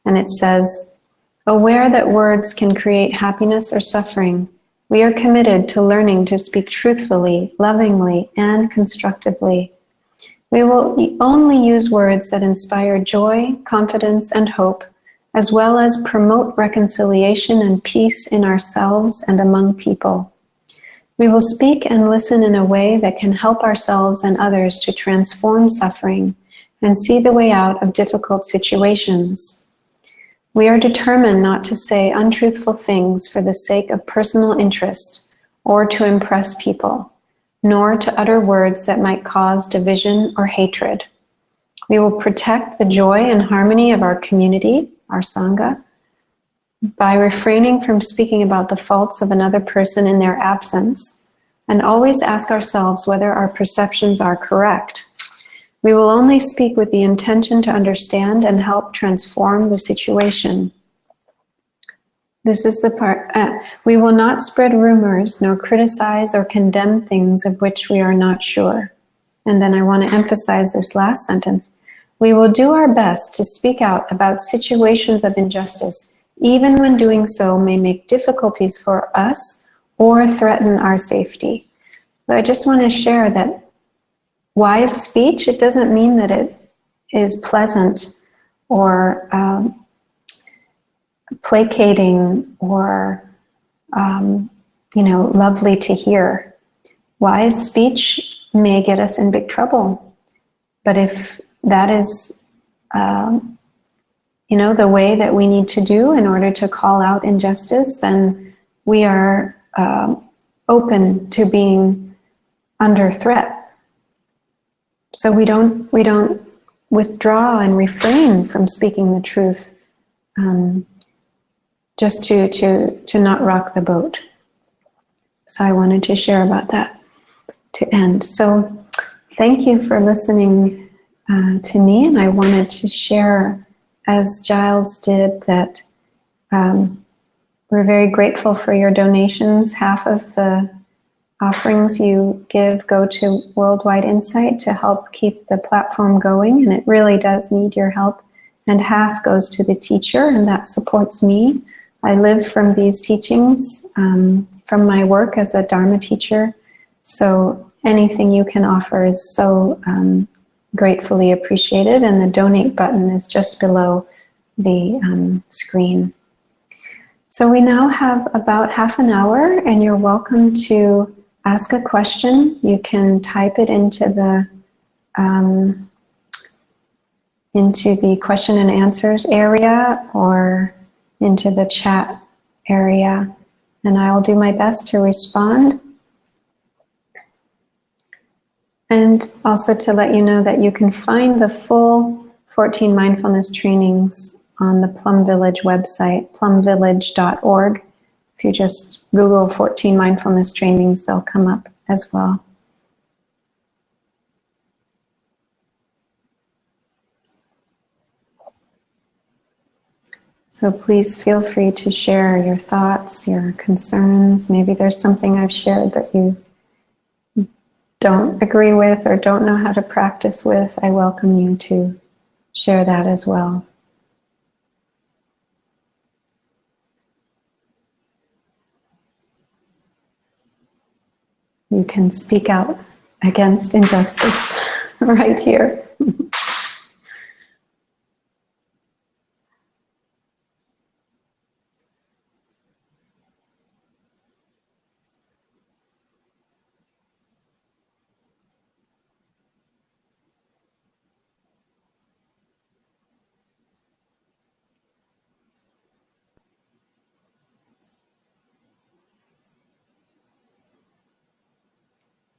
And it says, aware that words can create happiness or suffering, we are committed to learning to speak truthfully, lovingly, and constructively. We will only use words that inspire joy, confidence, and hope, as well as promote reconciliation and peace in ourselves and among people. We will speak and listen in a way that can help ourselves and others to transform suffering and see the way out of difficult situations. We are determined not to say untruthful things for the sake of personal interest or to impress people, nor to utter words that might cause division or hatred. We will protect the joy and harmony of our community, our Sangha, by refraining from speaking about the faults of another person in their absence, and always ask ourselves whether our perceptions are correct. We will only speak with the intention to understand and help transform the situation. This is the part. We will not spread rumors, nor criticize or condemn things of which we are not sure. And then I want to emphasize this last sentence. We will do our best to speak out about situations of injustice, even when doing so may make difficulties for us or threaten our safety. But I just want to share that wise speech, it doesn't mean that it is pleasant or placating or lovely to hear. Wise speech may get us in big trouble, but if that is the way that we need to do in order to call out injustice, then we are open to being under threat. So we don't withdraw and refrain from speaking the truth, just to not rock the boat. So I wanted to share about that to end. So thank you for listening to me, and I wanted to share, as Giles did, that we're very grateful for your donations. Half of the offerings you give go to Worldwide Insight to help keep the platform going, and it really does need your help. And half goes to the teacher, and that supports me. I live from these teachings, from my work as a Dharma teacher. So anything you can offer is so gratefully appreciated, and the donate button is just below the screen. So we now have about half an hour, and you're welcome to ask a question. You can type it into the question and answers area or into the chat area, and I will do my best to respond. And also to let you know that you can find the full 14 mindfulness trainings on the Plum Village website, plumvillage.org. If you just Google 14 mindfulness trainings, they'll come up as well. So please feel free to share your thoughts, your concerns. Maybe there's something I've shared that you don't agree with or don't know how to practice with. I welcome you to share that as well. You can speak out against injustice right here.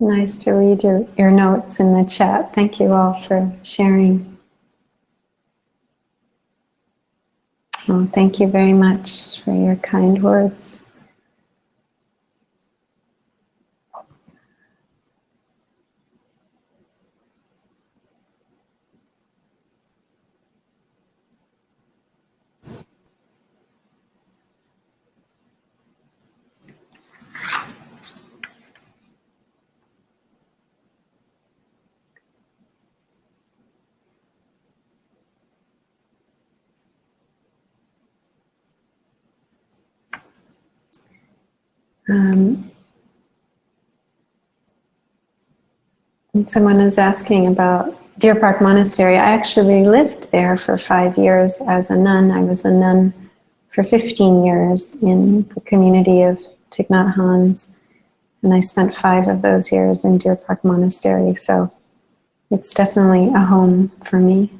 Nice to read your notes in the chat. Thank you all for sharing. Oh, thank you very much for your kind words. Someone is asking about Deer Park Monastery. I actually lived there for 5 years as a nun. I was a nun for 15 years in the community of Thich Nhat Hanh, and I spent 5 of those years in Deer Park Monastery, so it's definitely a home for me.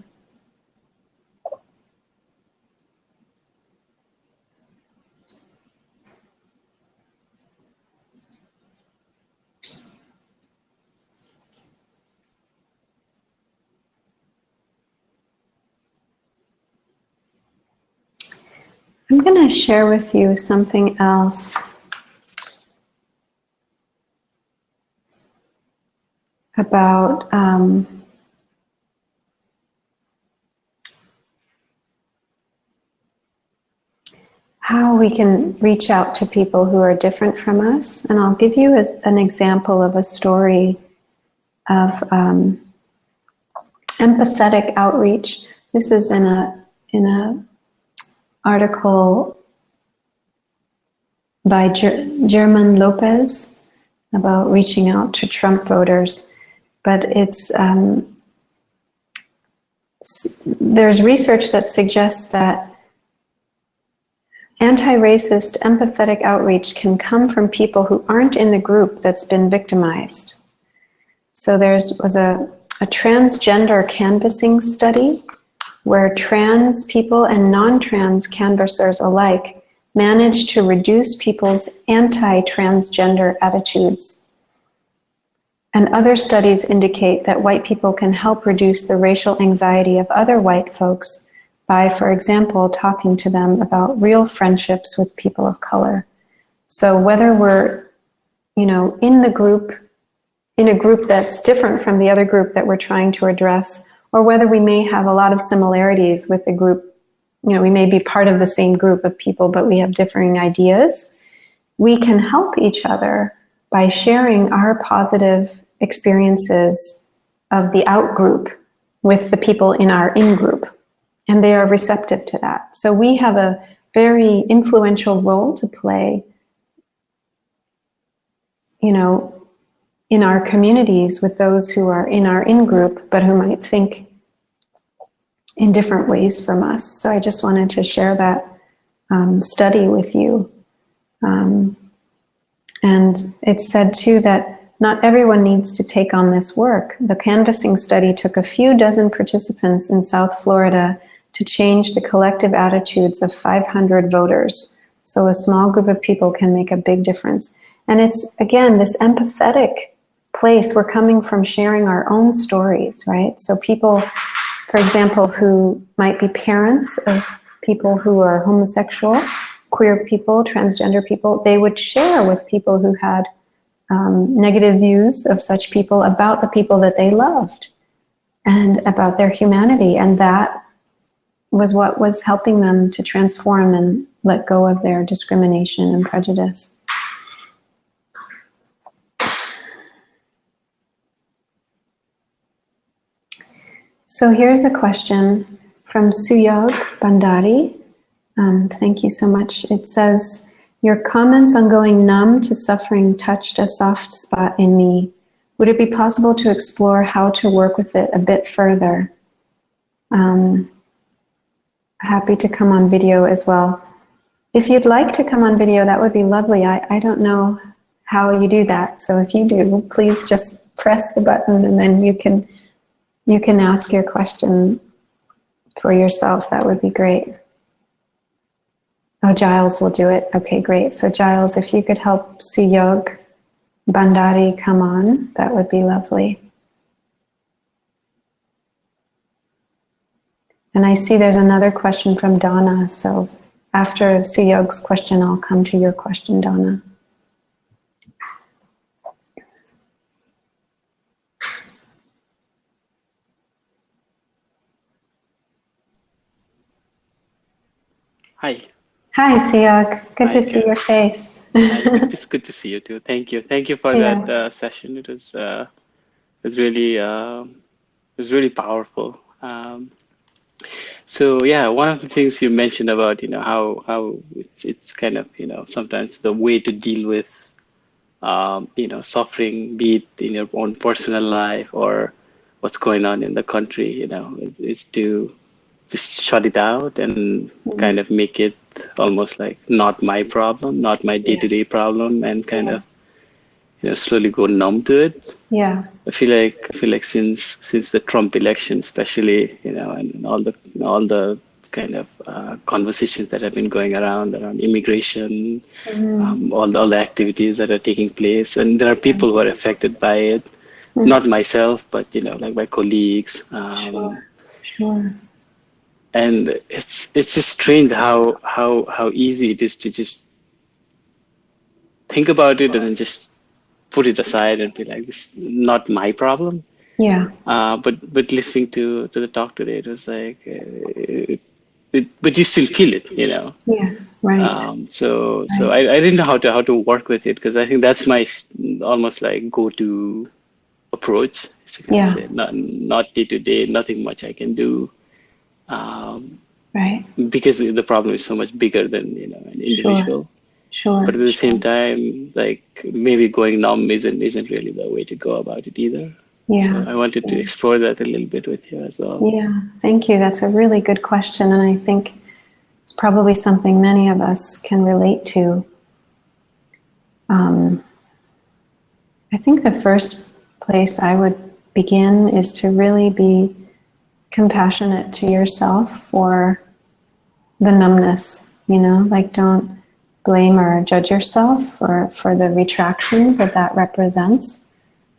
I'm going to share with you something else about how we can reach out to people who are different from us. And I'll give you an example of a story of empathetic outreach. This is in a article by German Lopez about reaching out to Trump voters, but there's research that suggests that anti-racist empathetic outreach can come from people who aren't in the group that's been victimized. So there was a transgender canvassing study where trans people and non-trans canvassers alike managed to reduce people's anti-transgender attitudes. And other studies indicate that white people can help reduce the racial anxiety of other white folks by, for example, talking to them about real friendships with people of color. So whether we're, in the group, in a group that's different from the other group that we're trying to address, or whether we may have a lot of similarities with the group, we may be part of the same group of people, but we have differing ideas, we can help each other by sharing our positive experiences of the out group with the people in our in group. And they are receptive to that. So we have a very influential role to play, in our communities with those who are in our in group, but who might think in different ways from us. So I just wanted to share that study with you. And it's said too that not everyone needs to take on this work. The canvassing study took a few dozen participants in South Florida to change the collective attitudes of 500 voters. So a small group of people can make a big difference. And it's, again, this empathetic place. We're coming from sharing our own stories, right? So people, for example, who might be parents of people who are homosexual, queer people, transgender people, they would share with people who had negative views of such people about the people that they loved and about their humanity. And that was what was helping them to transform and let go of their discrimination and prejudice. So here's a question from Suyog Bandari. Thank you so much. It says, your comments on going numb to suffering touched a soft spot in me. Would it be possible to explore how to work with it a bit further? Happy to come on video as well. If you'd like to come on video, that would be lovely. I don't know how you do that. So if you do, please just press the button and then you can ask your question for yourself. That would be great. Oh, Giles will do it. Okay, great. So Giles, if you could help Suyog Bandari come on, that would be lovely. And I see there's another question from Donna, so after Suyog's question, I'll come to your question, Donna.
Hi.
Hi, Suyog. Good to see your face.
Hi, good to see you too. Thank you. Thank you for that session. It was really powerful. So yeah, one of the things you mentioned about how it's kind of sometimes the way to deal with suffering, be it in your own personal life or what's going on in the country, is to just shut it out and kind of make it almost like not my problem, not my day-to-day problem, and kind of slowly go numb to it.
Yeah.
I feel like since the Trump election, especially, and all the kind of conversations that have been going around immigration, all the activities that are taking place, and there are people who are affected by it. Not myself, but like my colleagues.
Sure.
And it's just strange how easy it is to just think about it and then just put it aside and be like, this is not my problem.
Yeah.
But listening to the talk today, it was like, but you still feel it,
Yes. Right.
So I didn't know how to work with it, because I think that's my almost like go-to approach. To kind of say, not day to day, nothing much I can do.
Right.
Because the problem is so much bigger than an individual.
Sure.
But at the same time, like maybe going numb isn't really the way to go about it either.
Yeah.
So I wanted to explore that a little bit with you as well.
Yeah, thank you. That's a really good question, and I think it's probably something many of us can relate to. I think the first place I would begin is to really be compassionate to yourself for the numbness, like don't blame or judge yourself for the retraction that represents,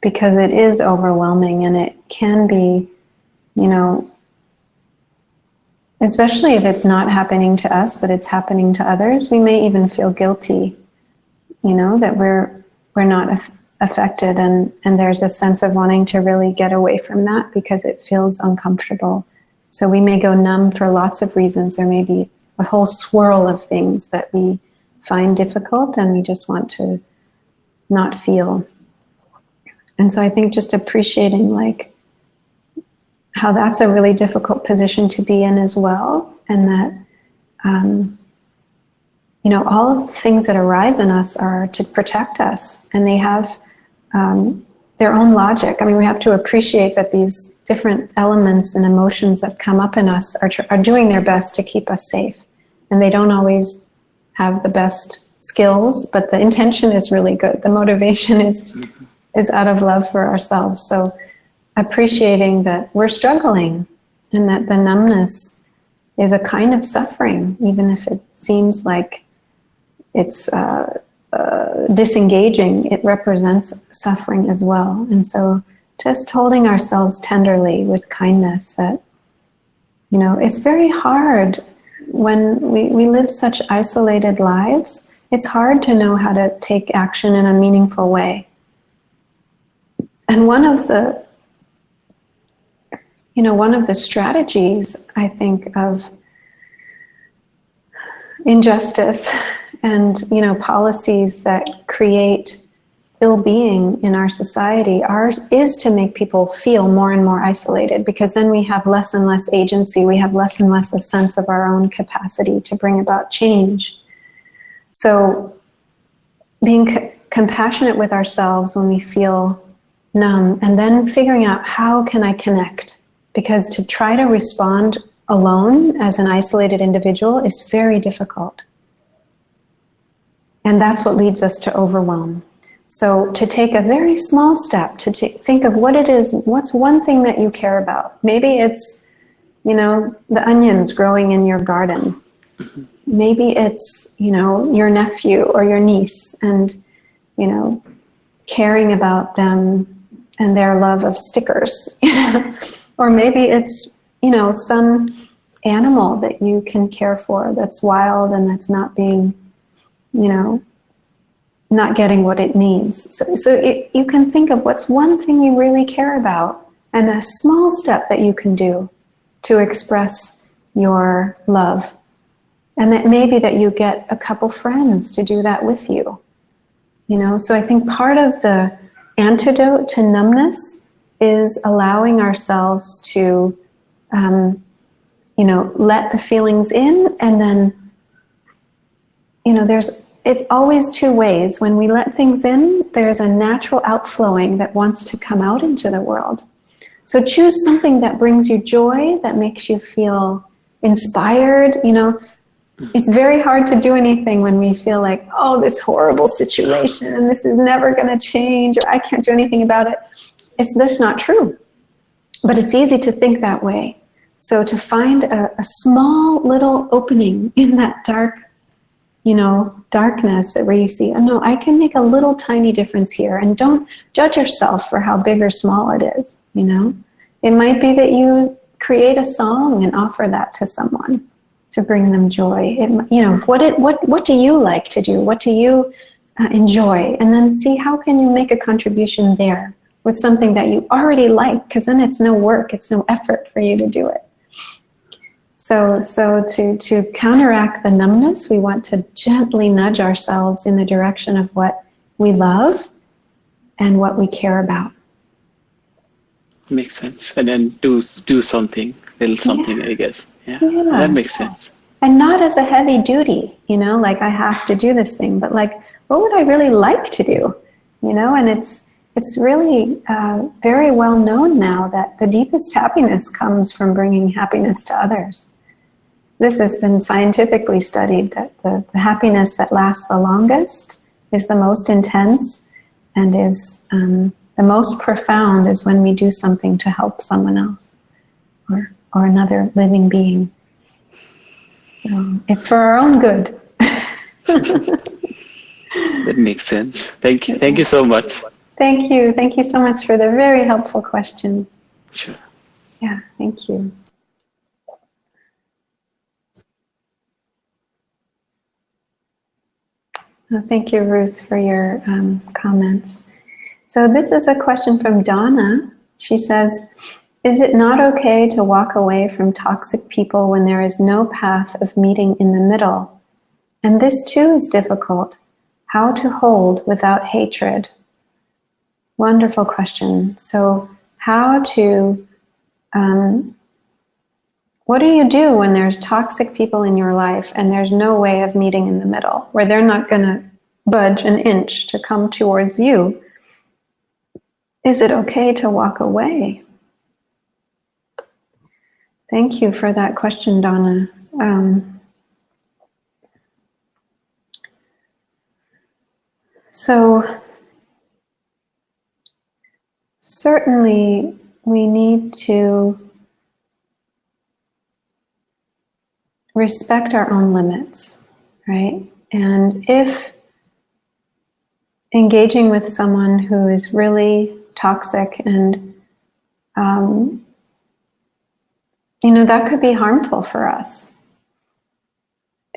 because it is overwhelming, and it can be, especially if it's not happening to us, but it's happening to others, we may even feel guilty, that we're not affected, and there's a sense of wanting to really get away from that because it feels uncomfortable. So we may go numb for lots of reasons. There may be a whole swirl of things that we find difficult and we just want to not feel. And so I think just appreciating like how that's a really difficult position to be in as well, and that all of the things that arise in us are to protect us, and they have their own logic. I mean, we have to appreciate that these different elements and emotions that come up in us are doing their best to keep us safe, and they don't always have the best skills, but the intention is really good. The motivation is out of love for ourselves. So appreciating that we're struggling and that the numbness is a kind of suffering, even if it seems like it's disengaging, it represents suffering as well. And so just holding ourselves tenderly with kindness that, it's very hard when we live such isolated lives. It's hard to know how to take action in a meaningful way. And one of the strategies, I think, of injustice and, policies that create ill-being in our society is to make people feel more and more isolated, because then we have less and less agency, we have less and less of sense of our own capacity to bring about change. So being compassionate with ourselves when we feel numb, and then figuring out how can I connect, because to try to respond alone as an isolated individual is very difficult. And that's what leads us to overwhelm. So to take a very small step, to think of what it is, what's one thing that you care about. Maybe it's, the onions growing in your garden. Maybe it's, your nephew or your niece, and, caring about them and their love of stickers, or maybe it's, some animal that you can care for that's wild and that's not being, not getting what it needs. So you can think of what's one thing you really care about and a small step that you can do to express your love. And that maybe that you get a couple friends to do that with you. So I think part of the antidote to numbness is allowing ourselves to, let the feelings in, and then, it's always two ways. When we let things in, there's a natural outflowing that wants to come out into the world. So choose something that brings you joy, that makes you feel inspired. It's very hard to do anything when we feel like, oh, this horrible situation, and this is never going to change, or I can't do anything about it. It's just not true. But it's easy to think that way. So to find a small little opening in that dark, darkness where you see, oh no, I can make a little tiny difference here, and don't judge yourself for how big or small it is. It might be that you create a song and offer that to someone to bring them joy. What do you like to do? What do you enjoy? And then see how can you make a contribution there with something that you already like, because then it's no work, it's no effort for you to do it. So to counteract the numbness, we want to gently nudge ourselves in the direction of what we love and what we care about.
Makes sense. And then do something, little something, I guess. Yeah, that makes sense.
And not as a heavy duty, like I have to do this thing, but like, what would I really like to do? And it's really very well known now that the deepest happiness comes from bringing happiness to others. This has been scientifically studied, that the happiness that lasts the longest is the most intense and is the most profound is when we do something to help someone else or another living being. So it's for our own good.
That makes sense. Thank you. Thank you so much.
Thank you. Thank you so much for the very helpful question.
Sure.
Yeah, thank you. Well, thank you, Ruth, for your comments. So this is a question from Donna. She says, is it not okay to walk away from toxic people when there is no path of meeting in the middle? And this too is difficult. How to hold without hatred? Wonderful question. So how to, what do you do when there's toxic people in your life and there's no way of meeting in the middle, where they're not going to budge an inch to come towards you? Is it okay to walk away? Thank you for that question, Donna. So certainly we need to respect our own limits, right? And if engaging with someone who is really toxic and that could be harmful for us,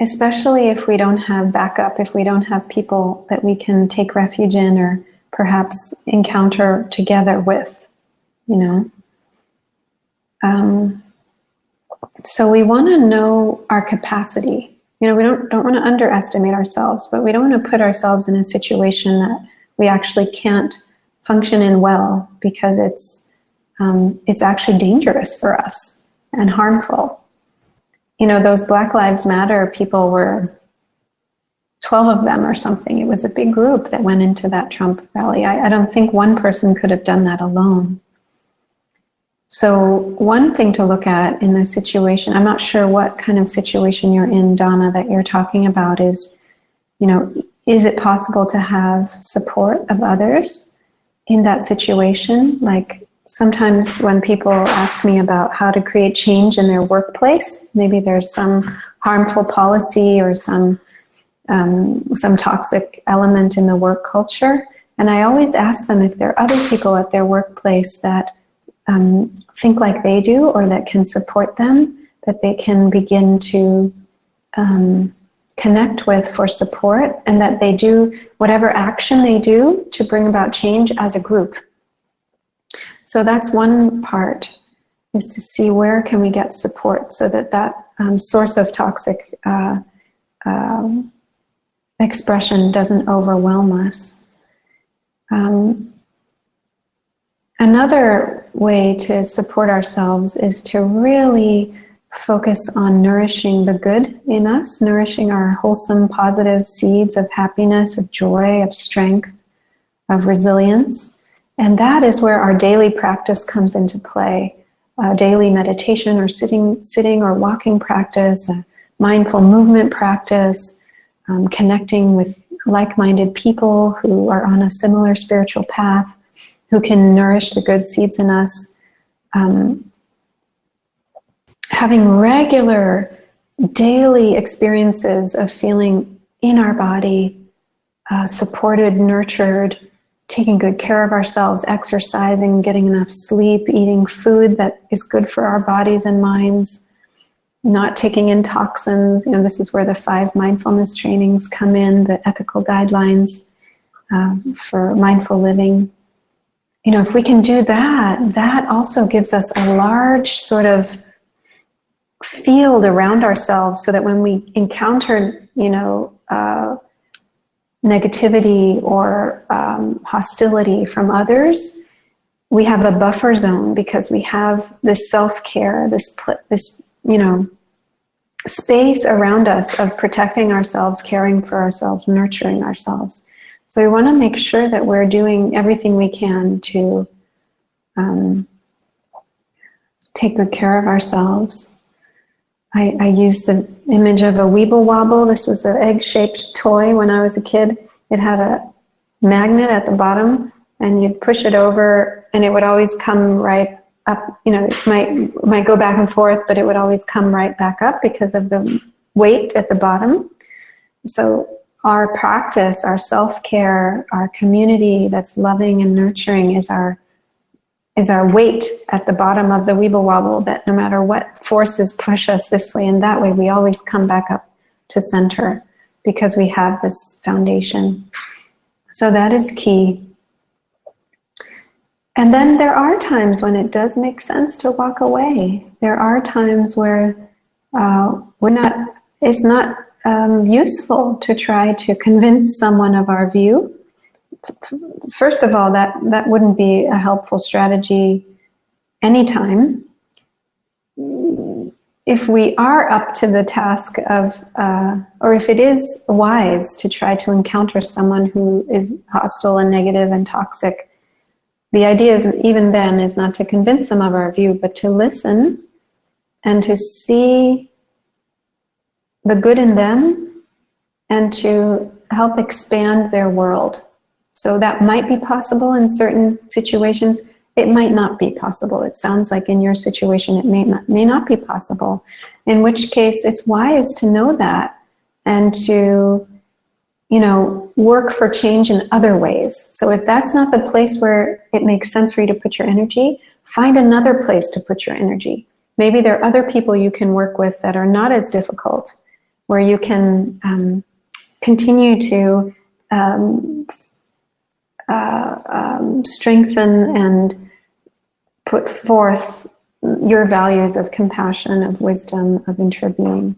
especially if we don't have backup, if we don't have people that we can take refuge in or perhaps encounter together with, So we want to know our capacity. We don't want to underestimate ourselves, but we don't want to put ourselves in a situation that we actually can't function in well, because it's actually dangerous for us and harmful. Those Black Lives Matter people were 12 of them or something. It was a big group that went into that Trump rally. I don't think one person could have done that alone. So one thing to look at in this situation, I'm not sure what kind of situation you're in, Donna, that you're talking about, is, is it possible to have support of others in that situation? Like sometimes when people ask me about how to create change in their workplace, maybe there's some harmful policy or some toxic element in the work culture, And I always ask them if there are other people at their workplace that think like they do, or that can support them, that they can begin to connect with for support, and that they do whatever action they do to bring about change as a group. So that's one part, is to see where can we get support so that that source of toxic expression doesn't overwhelm us. Another way to support ourselves is to really focus on nourishing the good in us, nourishing our wholesome, positive seeds of happiness, of joy, of strength, of resilience. And that is where our daily practice comes into play. Daily meditation or sitting or walking practice, mindful movement practice, connecting with like-minded people who are on a similar spiritual path, who can nourish the good seeds in us. Having regular daily experiences of feeling in our body, supported, nurtured, taking good care of ourselves, exercising, getting enough sleep, eating food that is good for our bodies and minds, not taking in toxins. You know, this is where the 5 mindfulness trainings come in, the ethical guidelines for mindful living. You know, if we can do that, that also gives us a large sort of field around ourselves, so that when we encounter, you know, negativity or hostility from others, we have a buffer zone, because we have this self-care, this you know, space around us of protecting ourselves, caring for ourselves, nurturing ourselves. So we want to make sure that we're doing everything we can to take good care of ourselves. I used the image of a Weeble Wobble. This was an egg-shaped toy when I was a kid. It had a magnet at the bottom, and you'd push it over, and it would always come right up. You know, it might go back and forth, but it would always come right back up because of the weight at the bottom. So our practice, our self-care, our community that's loving and nurturing is our weight at the bottom of the Weeble Wobble, that no matter what forces push us this way and that way, we always come back up to center, because we have this foundation. So that is key. And then there are times when it does make sense to walk away. There are times where it's not useful to try to convince someone of our view. First of all, that wouldn't be a helpful strategy anytime. If we are up to the task of, or if it is wise to try to encounter someone who is hostile and negative and toxic, the idea is, even then, is not to convince them of our view, but to listen and to see the good in them and to help expand their world. So that might be possible in certain situations. It might not be possible. It sounds like in your situation it may not be possible. In which case, it's wise to know that and to, you know, work for change in other ways. So if that's not the place where it makes sense for you to put your energy, find another place to put your energy. Maybe there are other people you can work with that are not as difficult, where you can continue to strengthen and put forth your values of compassion, of wisdom, of interbeing.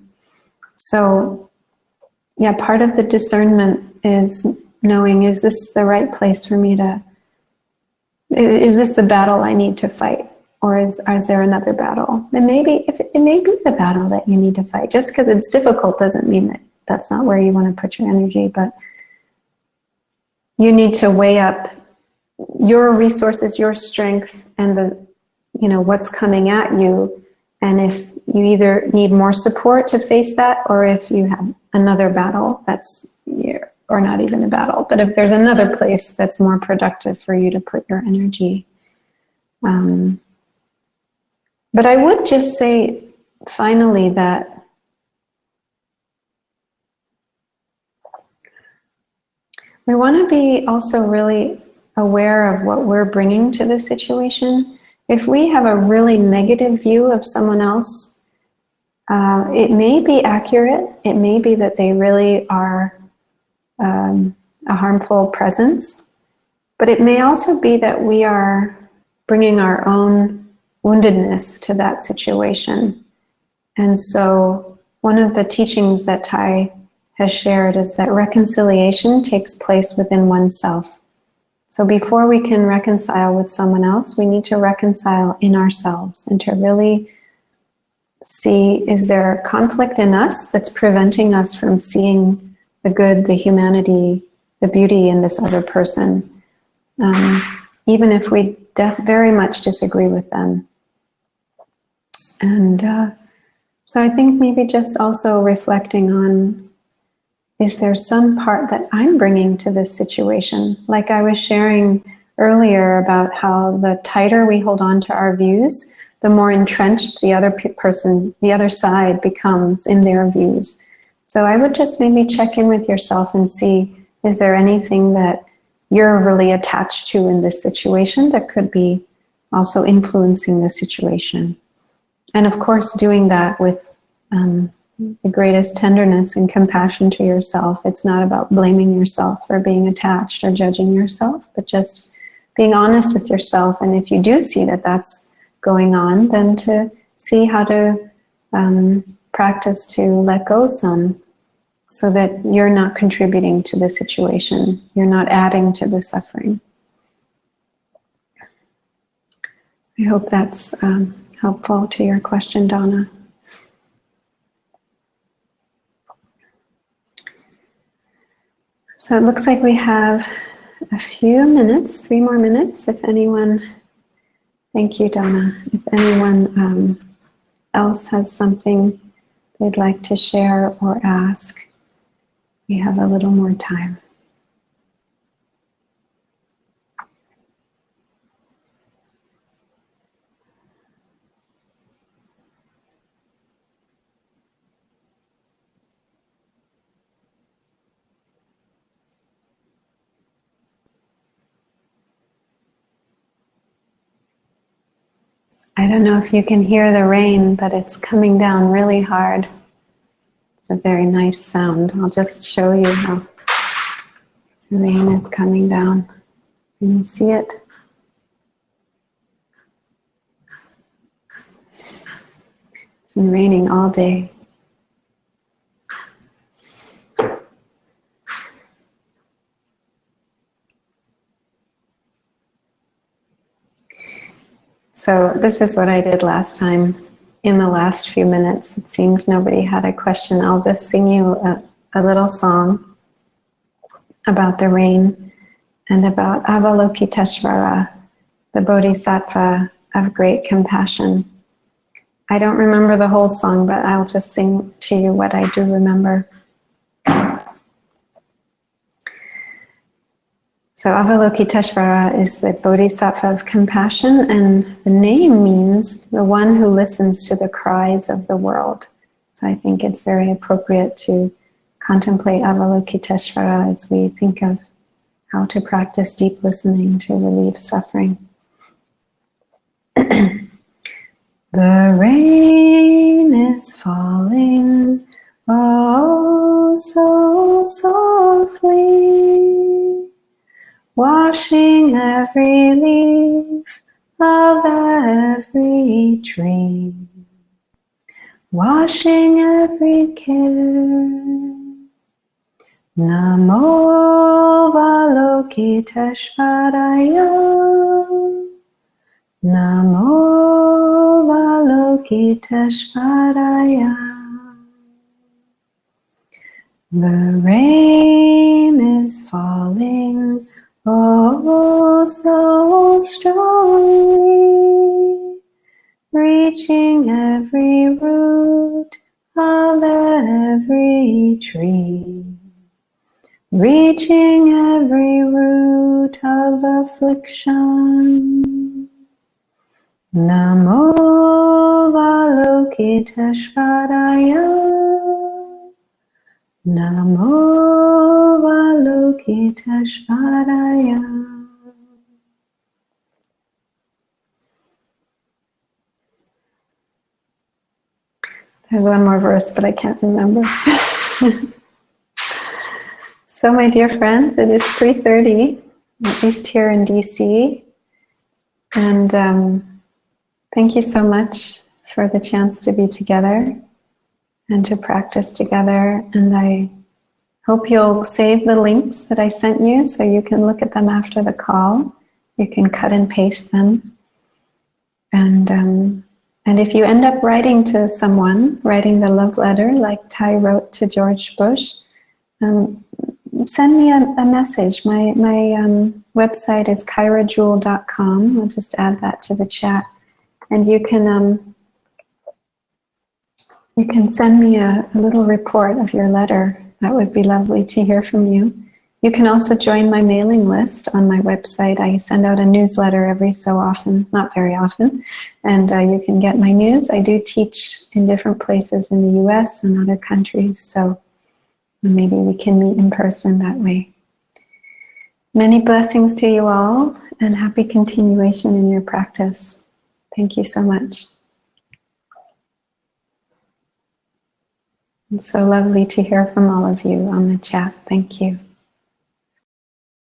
So, yeah, part of the discernment is knowing, is this the right place for me to, is this the battle I need to fight? Or is there another battle? And maybe, it may be the battle that you need to fight. Just because it's difficult doesn't mean that that's not where you want to put your energy, but you need to weigh up your resources, your strength, and the, you know, what's coming at you. And if you either need more support to face that, or if you have another battle that's, or not even a battle, but if there's another place that's more productive for you to put your energy. But I would just say, finally, that We want to be also really aware of what we're bringing to the situation. If we have a really negative view of someone else, it may be accurate. It may be that they really are a harmful presence, but it may also be that we are bringing our own woundedness to that situation. And so one of the teachings that Thich has shared is that reconciliation takes place within oneself. So before we can reconcile with someone else, we need to reconcile in ourselves and to really see, is there a conflict in us that's preventing us from seeing the good, the humanity, the beauty in this other person, even if we very much disagree with them. And so I think maybe just also reflecting on, is there some part that I'm bringing to this situation? Like I was sharing earlier about how the tighter we hold on to our views, the more entrenched the other person, the other side becomes in their views. So I would just maybe check in with yourself and see, is there anything that you're really attached to in this situation that could be also influencing the situation? And of course, doing that with the greatest tenderness and compassion to yourself. It's not about blaming yourself for being attached or judging yourself, but just being honest with yourself. And if you do see that that's going on, then to see how to practice to let go some, so that you're not contributing to the situation. You're not adding to the suffering. I hope that's helpful to your question, Donna. So it looks like we have a few minutes, 3 more minutes, if anyone, thank you, Donna, if anyone else has something they'd like to share or ask, we have a little more time. I don't know if you can hear the rain, but it's coming down really hard. It's a very nice sound. I'll just show you how the rain is coming down. Can you see it? It's been raining all day. So this is what I did last time. In the last few minutes, it seemed nobody had a question. I'll just sing you a little song about the rain and about Avalokiteshvara, the Bodhisattva of great compassion. I don't remember the whole song, but I'll just sing to you what I do remember. So Avalokiteshvara is the Bodhisattva of compassion, and the name means the one who listens to the cries of the world. So I think it's very appropriate to contemplate Avalokiteshvara as we think of how to practice deep listening to relieve suffering. The rain is falling, oh so softly, washing every leaf of every tree, washing every care. Namo Avalokiteshvaraya, Namo Avalokiteshvaraya. The rain is falling, oh so strongly, reaching every root of every tree, reaching every root of affliction. Namo Avalokiteshvaraya, Namo Avalokiteshvaraya. Avalokiteshvaraya. There's one more verse, but I can't remember. So, my dear friends, it is 3:30, at least here in DC. And thank you so much for the chance to be together and to practice together. And I hope you'll save the links that I sent you so you can look at them after the call. You can cut and paste them. And if you end up writing to someone, writing the love letter like Ty wrote to George Bush, send me a message. My website is kairajewel.com. I'll just add that to the chat. And you can send me a little report of your letter. That would be lovely to hear from you. You can also join my mailing list on my website. I send out a newsletter every so often, not very often, and you can get my news. I do teach in different places in the US and other countries, so maybe we can meet in person that way. Many blessings to you all, and happy continuation in your practice. Thank you so much. It's so lovely to hear from all of you on the chat. Thank you.